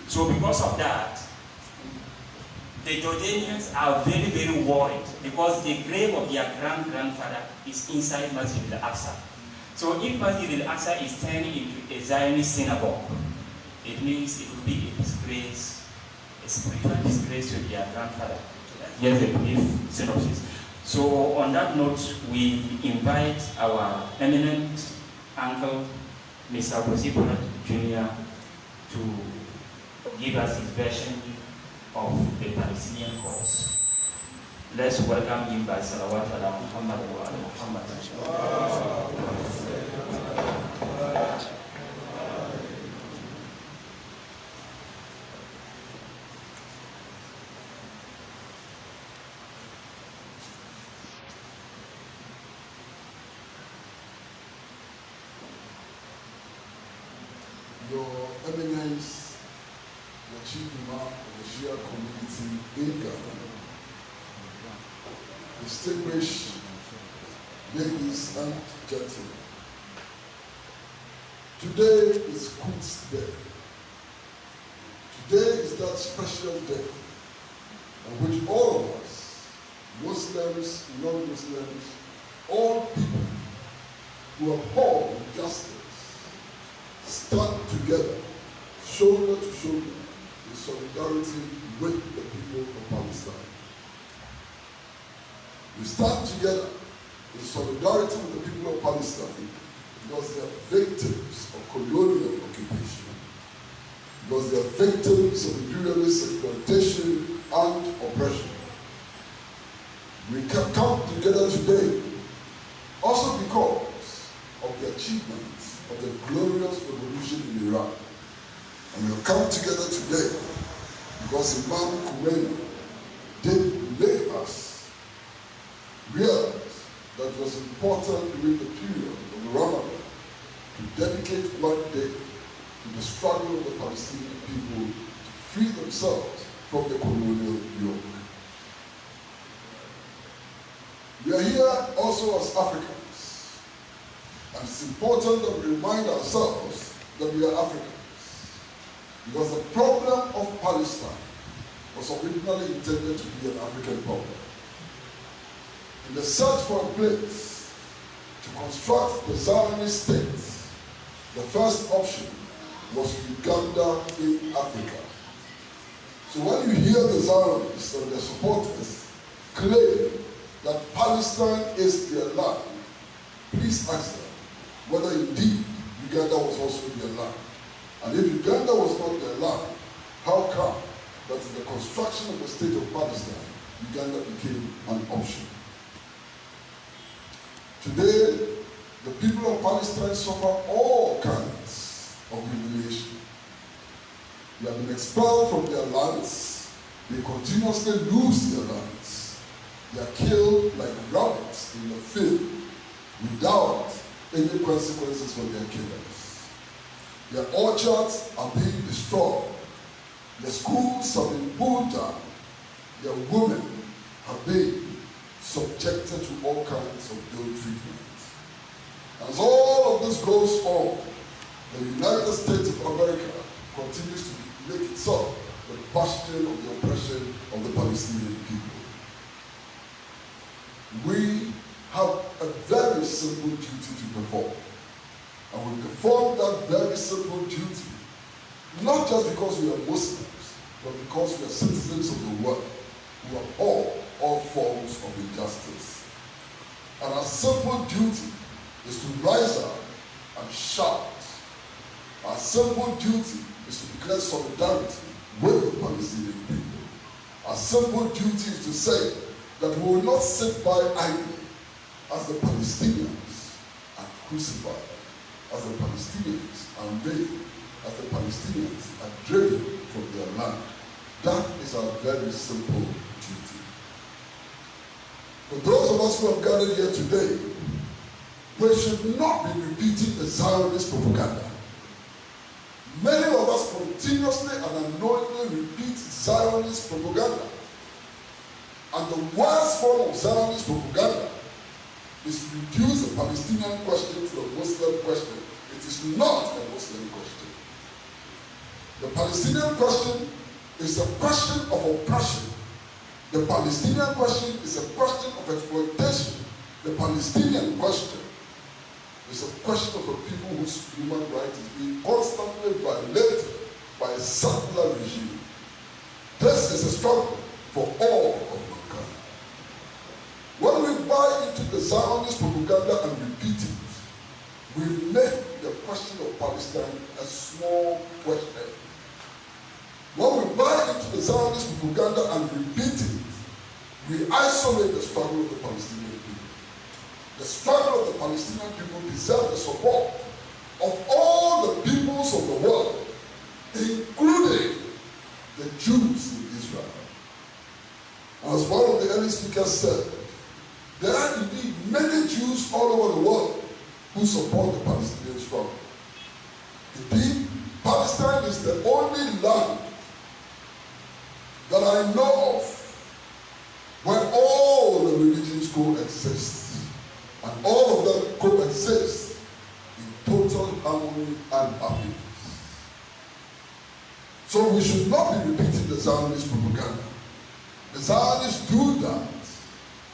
So because of that, the Jordanians are very, very worried, because the grave of their grandfather is inside Masjid al-Aqsa. So if Masjid al-Aqsa is turning into a Zionist synagogue, it means it will be a disgrace, a spiritual disgrace to their grandfather. Here's the brief synopsis. So on that note, we invite our eminent uncle, Mr. Bosiporat Jr., to give us his version of the Palestinian cause. Let's welcome him by Salawat ala Muhammad wa ala Muhammad. Your Eminence, the Chief Imam of the Shia community in Ghana, distinguished ladies and gentlemen, today is Qudus Day. Today is that special day on which all of us, Muslims, non-Muslims, all people who uphold justice, stand together, shoulder to shoulder, in solidarity with the people of Palestine. We stand together in solidarity with the people of Palestine because they are victims of colonial occupation, because they are victims of imperialist exploitation and oppression. We can come together today also because of the achievements of the glorious revolution in Iran. And we'll come together today because Imam Khomeini did make us realize that it was important during the period of the Ramadan to dedicate one day to the struggle of the Palestinian people to free themselves from the colonial yoke. We are here also as Africans, and it's important that we remind ourselves that we are Africans. Because the problem of Palestine was originally intended to be an African problem. In the search for a place to construct the Zionist state, the first option was Uganda in Africa. So when you hear the Zionists and their supporters claim that Palestine is their land, please ask them whether indeed Uganda was also their land. And if Uganda was not their land, how come that in the construction of the state of Palestine, Uganda became an option? Today, the people of Palestine suffer all kinds of humiliation. They have been expelled from their lands. They continuously lose their lands. They are killed like rabbits in the field without any consequences for their killers. Their orchards are being destroyed. Their schools have been pulled down. Their women have been subjected to all kinds of ill treatment. As all of this goes on, the United States of America continues to make itself the bastion of the oppression of the Palestinian people. We have a very simple duty to perform. And we perform that very simple duty, not just because we are Muslims, but because we are citizens of the world who abhor all forms of injustice. And our simple duty is to rise up and shout. Our simple duty is to declare solidarity with the Palestinian people. Our simple duty is to say that we will not sit by idly as the Palestinians are crucified, as the Palestinians are raped, as the Palestinians are driven from their land. That is our very simple duty. For those of us who have gathered here today, we should not be repeating the Zionist propaganda. Many of us continuously and unknowingly repeat Zionist propaganda. And the worst form of Zionist propaganda is to reduce the Palestinian question to a Muslim question. It is not a Muslim question. The Palestinian question is a question of oppression. The Palestinian question is a question of exploitation. The Palestinian question is a question of a people whose human rights is being constantly violated by a settler regime. This is a struggle for all of mankind. When we buy into the Zionist propaganda and repeat it, we make the question of Palestine a small question. When we buy into the Zionist propaganda and repeat it, we isolate the struggle of the Palestinian people. The struggle of the Palestinian people deserves the support of all the peoples of the world, including the Jews in Israel. As one of the early speakers said, there are indeed many Jews all over the world who support the Palestinian struggle. Indeed, Palestine is the only land that I know of where all the religions coexist, and all of them coexist in total harmony and happiness. So we should not be repeating the Zionist propaganda. The Zionists do that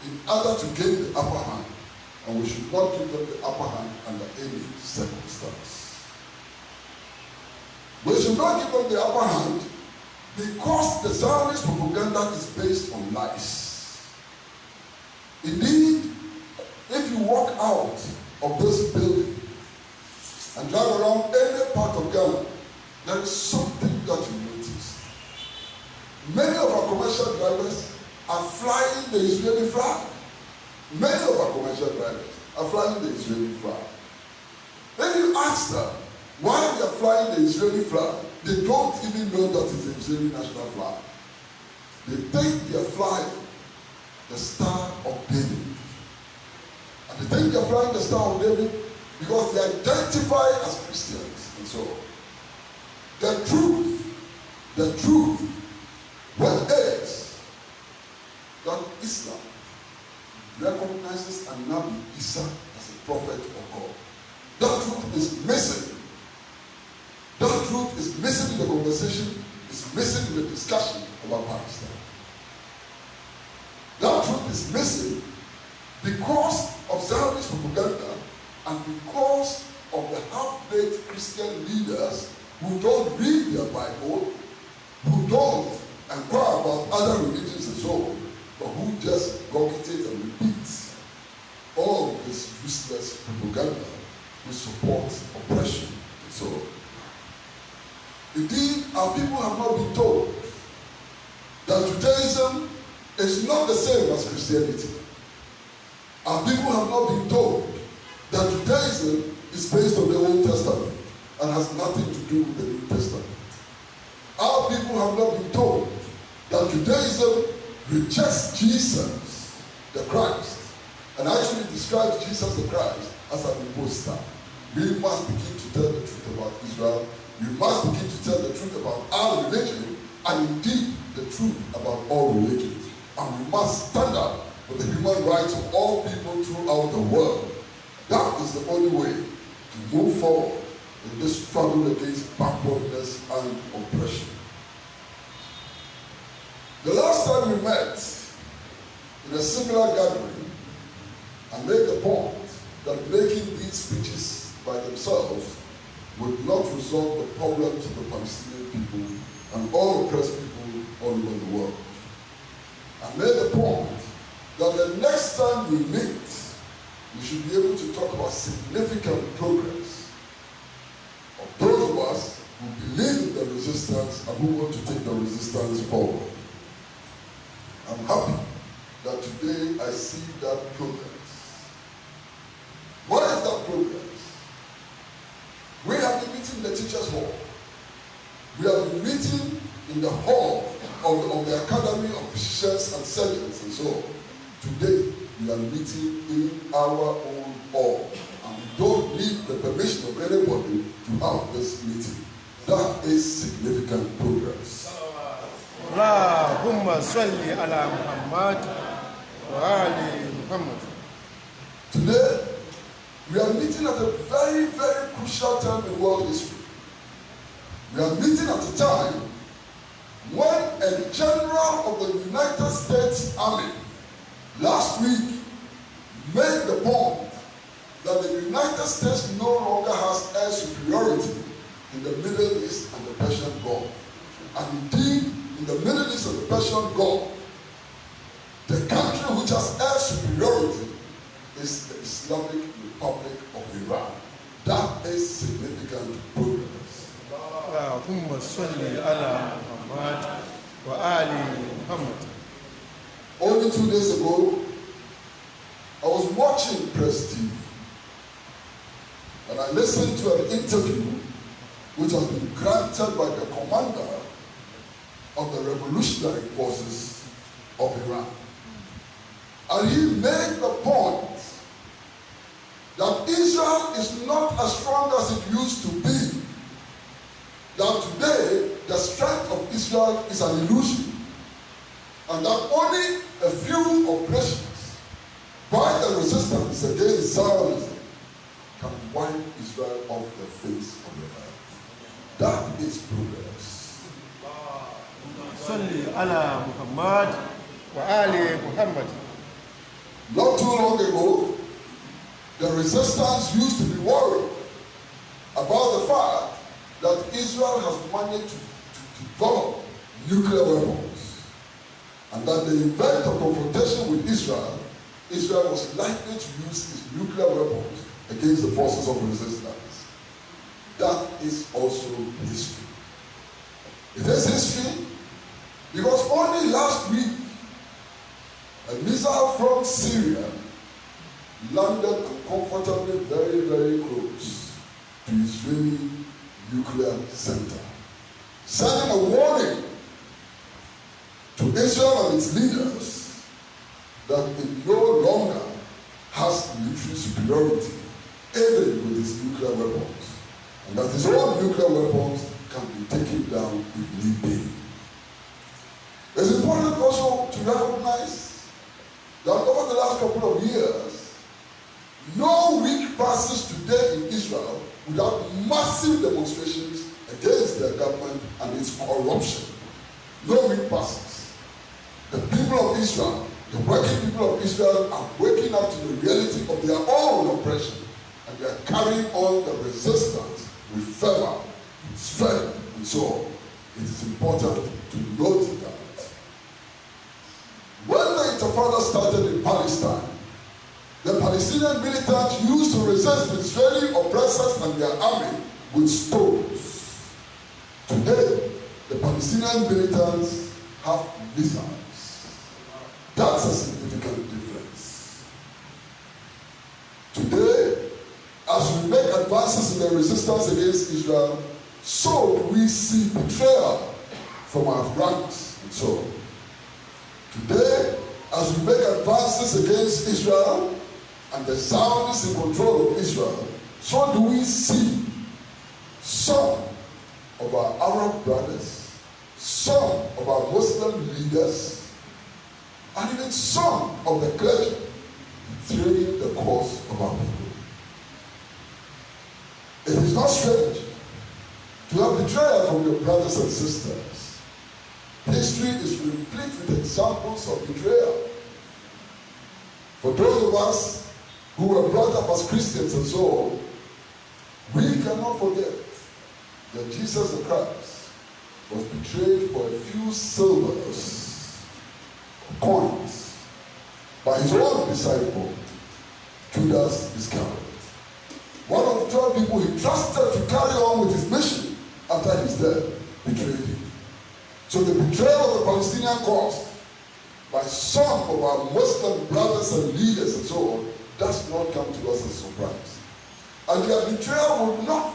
in order to gain the upper hand, and we should not give them the upper hand under any circumstance. We should not give them the upper hand because the Zionist propaganda is based on lies. Indeed, if you walk out of this building and drive around any part of Ghana, there is something that you notice. Many of our commercial drivers are flying the Israeli flag. Many of our commercial drivers are flying the Israeli flag. Then you ask them why they are flying the Israeli flag. They don't even know that it's the Israeli national flag. They think they are flying the Star of David. And they think they are flying the Star of David because they identify as Christians and so on. The truth, what is that Islam recognizes Nabi Isa as a prophet of God. That truth is missing. That truth is missing in the conversation, is missing in the discussion about Palestine. That truth is missing because of Zionist propaganda and because of the half-baked Christian leaders who don't read their Bible, who don't inquire about other religions and so on, but who just regurgitate and repeat all of this useless propaganda which supports oppression and so on. Indeed, our people have not been told that Judaism is not the same as Christianity. Our people have not been told that Judaism is based on the Old Testament and has nothing to do with the New Testament. Our people have not been told that Judaism rejects Jesus, the Christ, and actually describes Jesus the Christ as an impostor. We must begin to tell the truth about Israel. We must begin to tell the truth about our religion, and indeed the truth about all religions. And we must stand up for the human rights of all people throughout the world. That is the only way to move forward in this struggle against backwardness and oppression. The last time we met in a similar gathering, I made the point that making these speeches by themselves would not resolve the problems of the Palestinian people and all oppressed people all over the world. I made the point that the next time we meet, we should be able to talk about significant progress of those of us who believe in the resistance and who want to take the resistance forward. I'm happy that today I see that progress. What is that progress? We have been meeting in the teachers' hall. We have been meeting in the hall of the Academy of Physicians and Surgeons and so on. Today, we are meeting in our own hall. And we don't need the permission of anybody to have this meeting. That is significant progress. Allahumma salli ala Muhammad wa ali Muhammad. Today, we are meeting at a very, very crucial time in world history. We are meeting at a time when a general of the United States Army last week made the point that the United States no longer has air superiority in the Middle East and the Persian Gulf. And indeed, in the Middle East and the Persian Gulf, the country which has air superiority is the Islamic Republic of Iran. That is significant progress. Allahumma salli ala Muhammad wa ali Muhammad. Only 2 days ago, I was watching Press TV, and I listened to an interview which has been granted by the commander of the revolutionary forces of Iran. And he made the point that Israel is not as strong as it used to be. That today, the strength of Israel is an illusion. And that only a few operations by the resistance against Zionism can wipe Israel off the face of the earth. That is progress. Salli ala Muhammad wa ali Muhammad. Not too long ago, the resistance used to be worried about the fact that Israel has managed to develop nuclear weapons, and that the event of confrontation with Israel, Israel was likely to use its nuclear weapons against the forces of resistance. That is also history. It is history because only last week, a missile from Syria landed uncomfortably very, very close to Israeli nuclear center, sending a warning to Israel and its leaders that it no longer has military superiority, even with its nuclear weapons, and that its own nuclear weapons can be taken down if need be. It's important also to recognize that over the last couple of years, no week passes today in Israel without massive demonstrations against their government and its corruption. No week passes. The people of Israel, the working people of Israel, are waking up to the reality of their own oppression, and they are carrying on the resistance with fervor, with strength, and so on. It is important to note that when the Intifada started in Palestine, the Palestinian militants used to resist the Israeli oppressors and their army with stones. Today, the Palestinian militants have missiles. That's a significant difference. Today, as we make advances in the resistance against Israel, so do we see betrayal from our ranks and so on. Today, as we make advances against Israel and the Zionists in control of Israel, so do we see some of our Arab brothers, some of our Muslim leaders, and even some of the clergy betraying the cause of our people. It is not strange to have betrayal from your brothers and sisters. History is replete with examples of betrayal. For those of us who were brought up as Christians and so on, we cannot forget that Jesus the Christ was betrayed for a few silvers, coins, by his own disciple, Qudus Iscariot. One of the 12 people he trusted to carry on with his mission after his death betrayed him. So the betrayal of the Palestinian cause by some of our Muslim brothers and leaders and so on does not come to us as a surprise. And their betrayal will not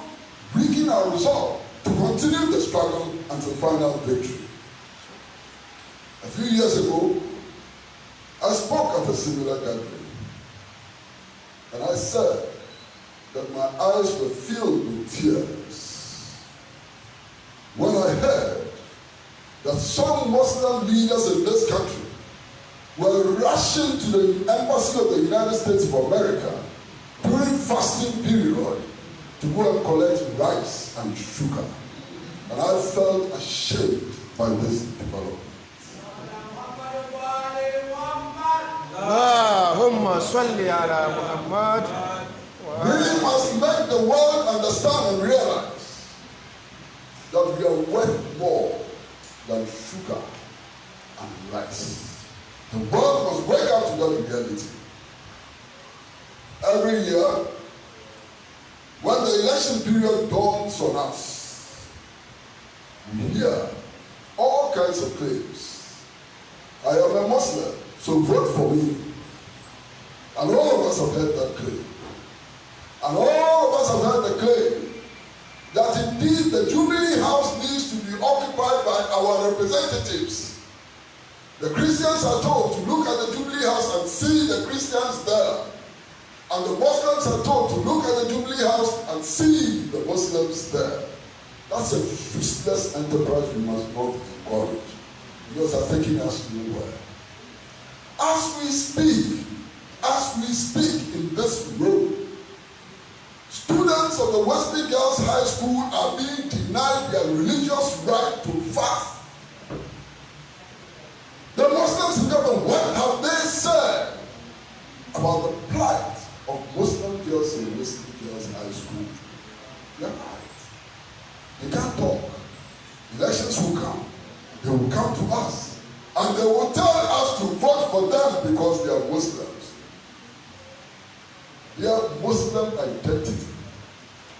weaken our resolve to continue the struggle until final victory. A few years ago, I spoke at a similar gathering, and I said that my eyes were filled with tears when I heard that some Muslim leaders in this country were rushing to the embassy of the United States of America during fasting period to go and collect rice and sugar. And I felt ashamed by this development. Allahumma salli ala Muhammad. We must make the world understand and realize that we are worth more than sugar and rice. The world must wake up to that reality. Every year, when the election period dawns on us, we hear all kinds of claims. I am a Muslim, so vote for me. And all of us have heard that claim. And all of us have heard the claim that indeed the Jubilee House needs to be occupied by our representatives. The Christians are told to look at the Jubilee House and see the Christians there. And the Muslims are told to look at the Jubilee House and see the Muslims there. That's a useless enterprise we must not encourage, because they're taking us nowhere. As we speak in this room, students of the Wesley Girls High School are being denied their religious right to fast. The Muslims in government, what have they said about the plight of Muslim girls in Wesley Girls High School? They're right. They can't talk. Elections will come. They will come to us. And they will tell us to vote for them because they are Muslims. Their Muslim identity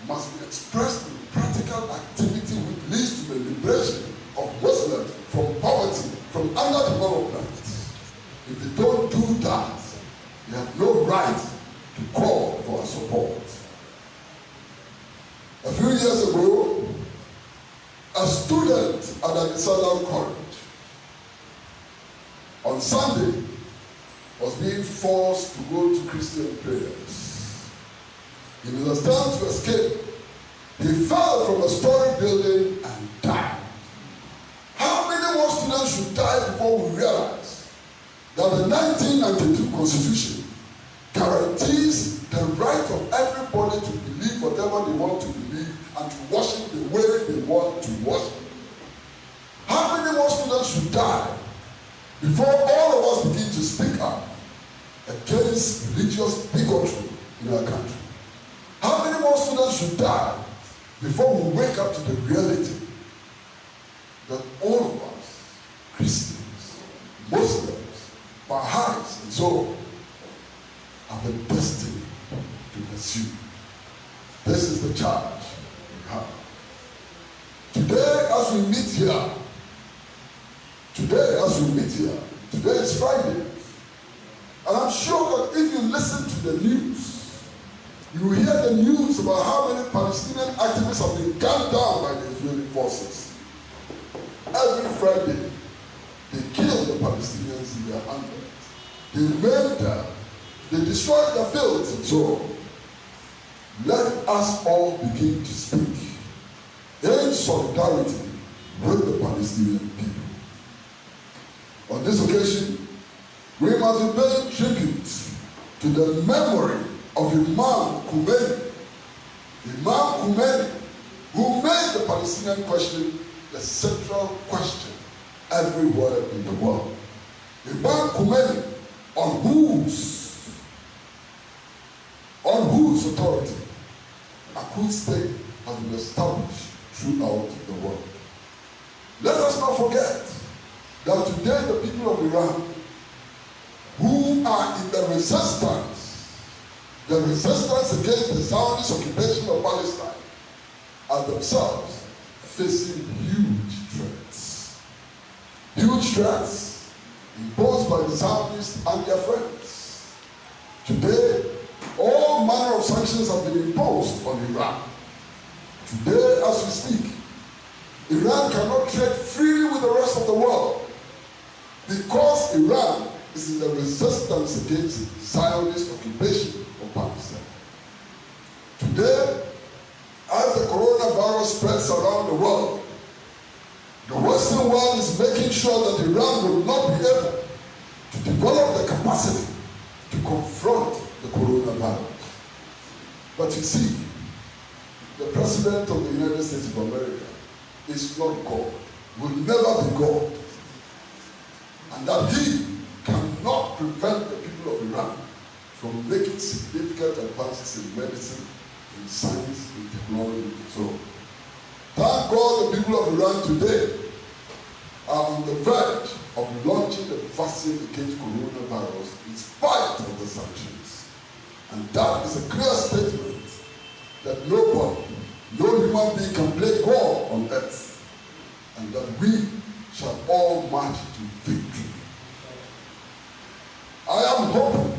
must be expressed in practical activity which leads to the liberation of Muslims from poverty, from underdevelopment. If they don't do that, they have no right to call for our support. A few years ago, a student at the Salam College on Sunday was being forced to go to Christian prayers. In his attempt to escape, he fell from a story building and died. How many more students should die before we realize that the 1992 Constitution guarantees the right of everybody to believe whatever they want to believe and to worship the way they want to worship? How many more students should die before all of us begin to speak up against religious bigotry in our country? How many more students should die before we wake up to the reality that all of us, Christians, Muslims, Baha'is, and so on, have a destiny to pursue? This is the charge we have. Today, as we meet here, today is Friday, and I'm sure that if you listen to the news, you will hear the news about how many Palestinian activists have been gunned down by the Israeli forces. Every Friday, they kill the Palestinians in their hundreds. They maim them. They destroy their fields and so on. let us all begin to speak in solidarity with the Palestinian people. On this occasion, we must be paying tribute to the memory of Imam Khomeini. Imam Khomeini, who made the Palestinian question the central question everywhere in the world. Imam Khomeini, on whose authority a Qudus state has been established throughout the world. Let us not forget that today the people of Iran who are in the resistance against the Zionist occupation of Palestine are themselves facing huge threats. Huge threats imposed by the Zionists and their friends. Today, all manner of sanctions have been imposed on Iran. Today, as we speak, Iran cannot trade freely with the rest of the world because Iran is in the resistance against Zionist occupation of Palestine. Today, as the coronavirus spreads around the world, the Western world is making sure that Iran will not be able to develop the capacity to confront the coronavirus. But you see, the President of the United States of America is not God, will never be God, and that he cannot prevent the people of Iran from making significant advances in medicine, in science, in technology, and so on. Thank God the people of Iran today are on the verge of launching the vaccine against coronavirus in spite of the sanctions. And that is a clear statement that nobody, no human being can play God on earth, and that we shall all march to victory. I am hoping,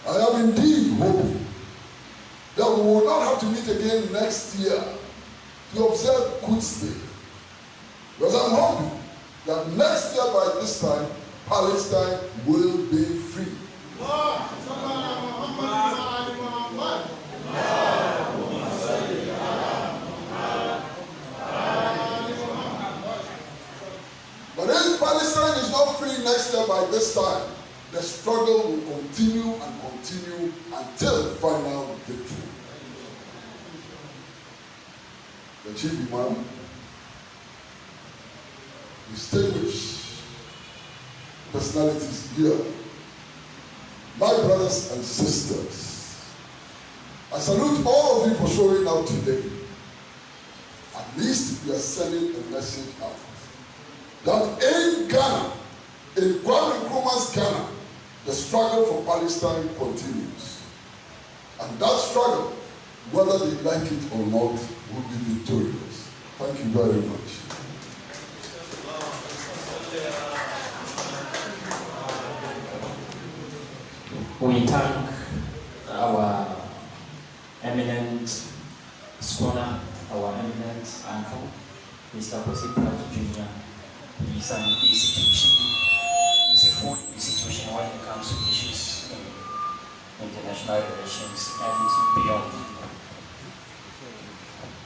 I am indeed hoping, that we will not have to meet again next year to observe Qudus Day. Because I'm hoping that next year by this time, Palestine will be free. But if Palestine is not free next year by this time, the struggle will continue and continue until final victory. The chief imam, distinguished personalities here, my brothers and sisters, I salute all of you for showing up today. At least we are sending a message out that in Ghana, in Kwame Nkrumah's Ghana, the struggle for Palestine continues. And that struggle, whether they like it or not, will be victorious. Thank you very much. We thank our eminent scholar, our eminent uncle, Mr. Jose Pratt Jr. He's an institution, he's a full institution when it comes to issues in international relations and beyond.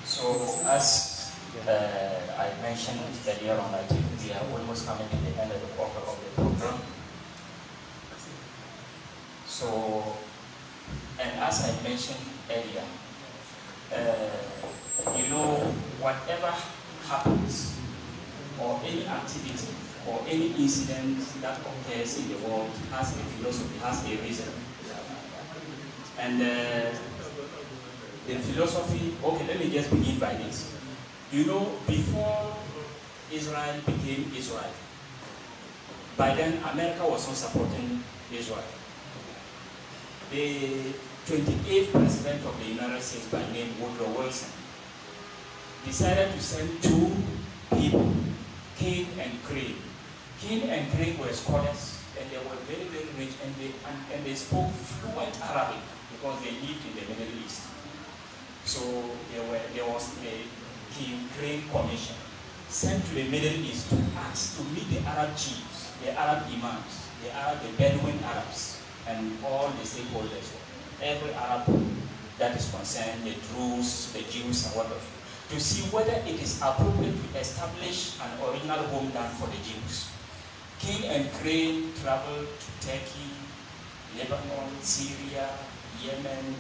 So as I mentioned earlier on, I think we are almost coming to the end of the program. So, and as I mentioned earlier, you know, whatever happens, or any activity, or any incident that occurs in the world has a philosophy, has a reason. And the philosophy, okay, let me just begin by this. You know, before Israel became Israel, by then America was not supporting Israel. The 28th president of the United States, by name Woodrow Wilson, decided to send two people, King and Craig. King and Craig were scholars, and they were very, very rich, and they spoke fluent Arabic because they lived in the Middle East. So there was a King Craig commission sent to the Middle East to ask to meet the Arab chiefs, the Arab imams, the Bedouin Arabs, and all the stakeholders, every Arab that is concerned, the Druze, the Jews, and what of you, to see whether it is appropriate to establish an original homeland for the Jews. King and Crane traveled to Turkey, Lebanon, Syria, Yemen,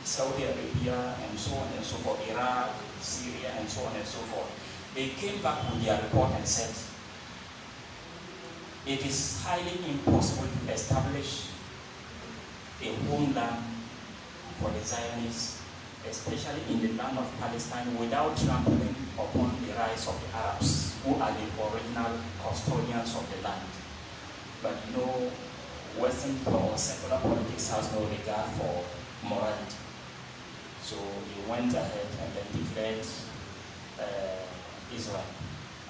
Saudi Arabia, and so on and so forth, Iraq, Syria, and so on and so forth. They came back with their report and said, it is highly impossible to establish a homeland for the Zionists, especially in the land of Palestine, without trampling upon the rights of the Arabs, who are the original custodians of the land. But you know, Western or secular politics has no regard for morality. So they went ahead and then declared Israel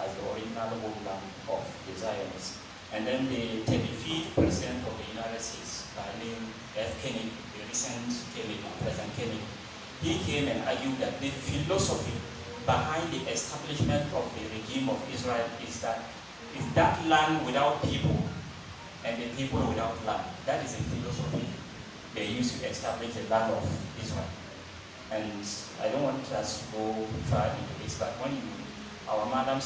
as the original homeland of the Zionists. And then the 35th president of the United States, by name F. Kennedy, the recent Kennedy, President Kennedy, he came and argued that the philosophy behind the establishment of the regime of Israel is that land without people and the people without land. That is the philosophy they used to establish the land of Israel. And I don't want us to go far into this, but when our madam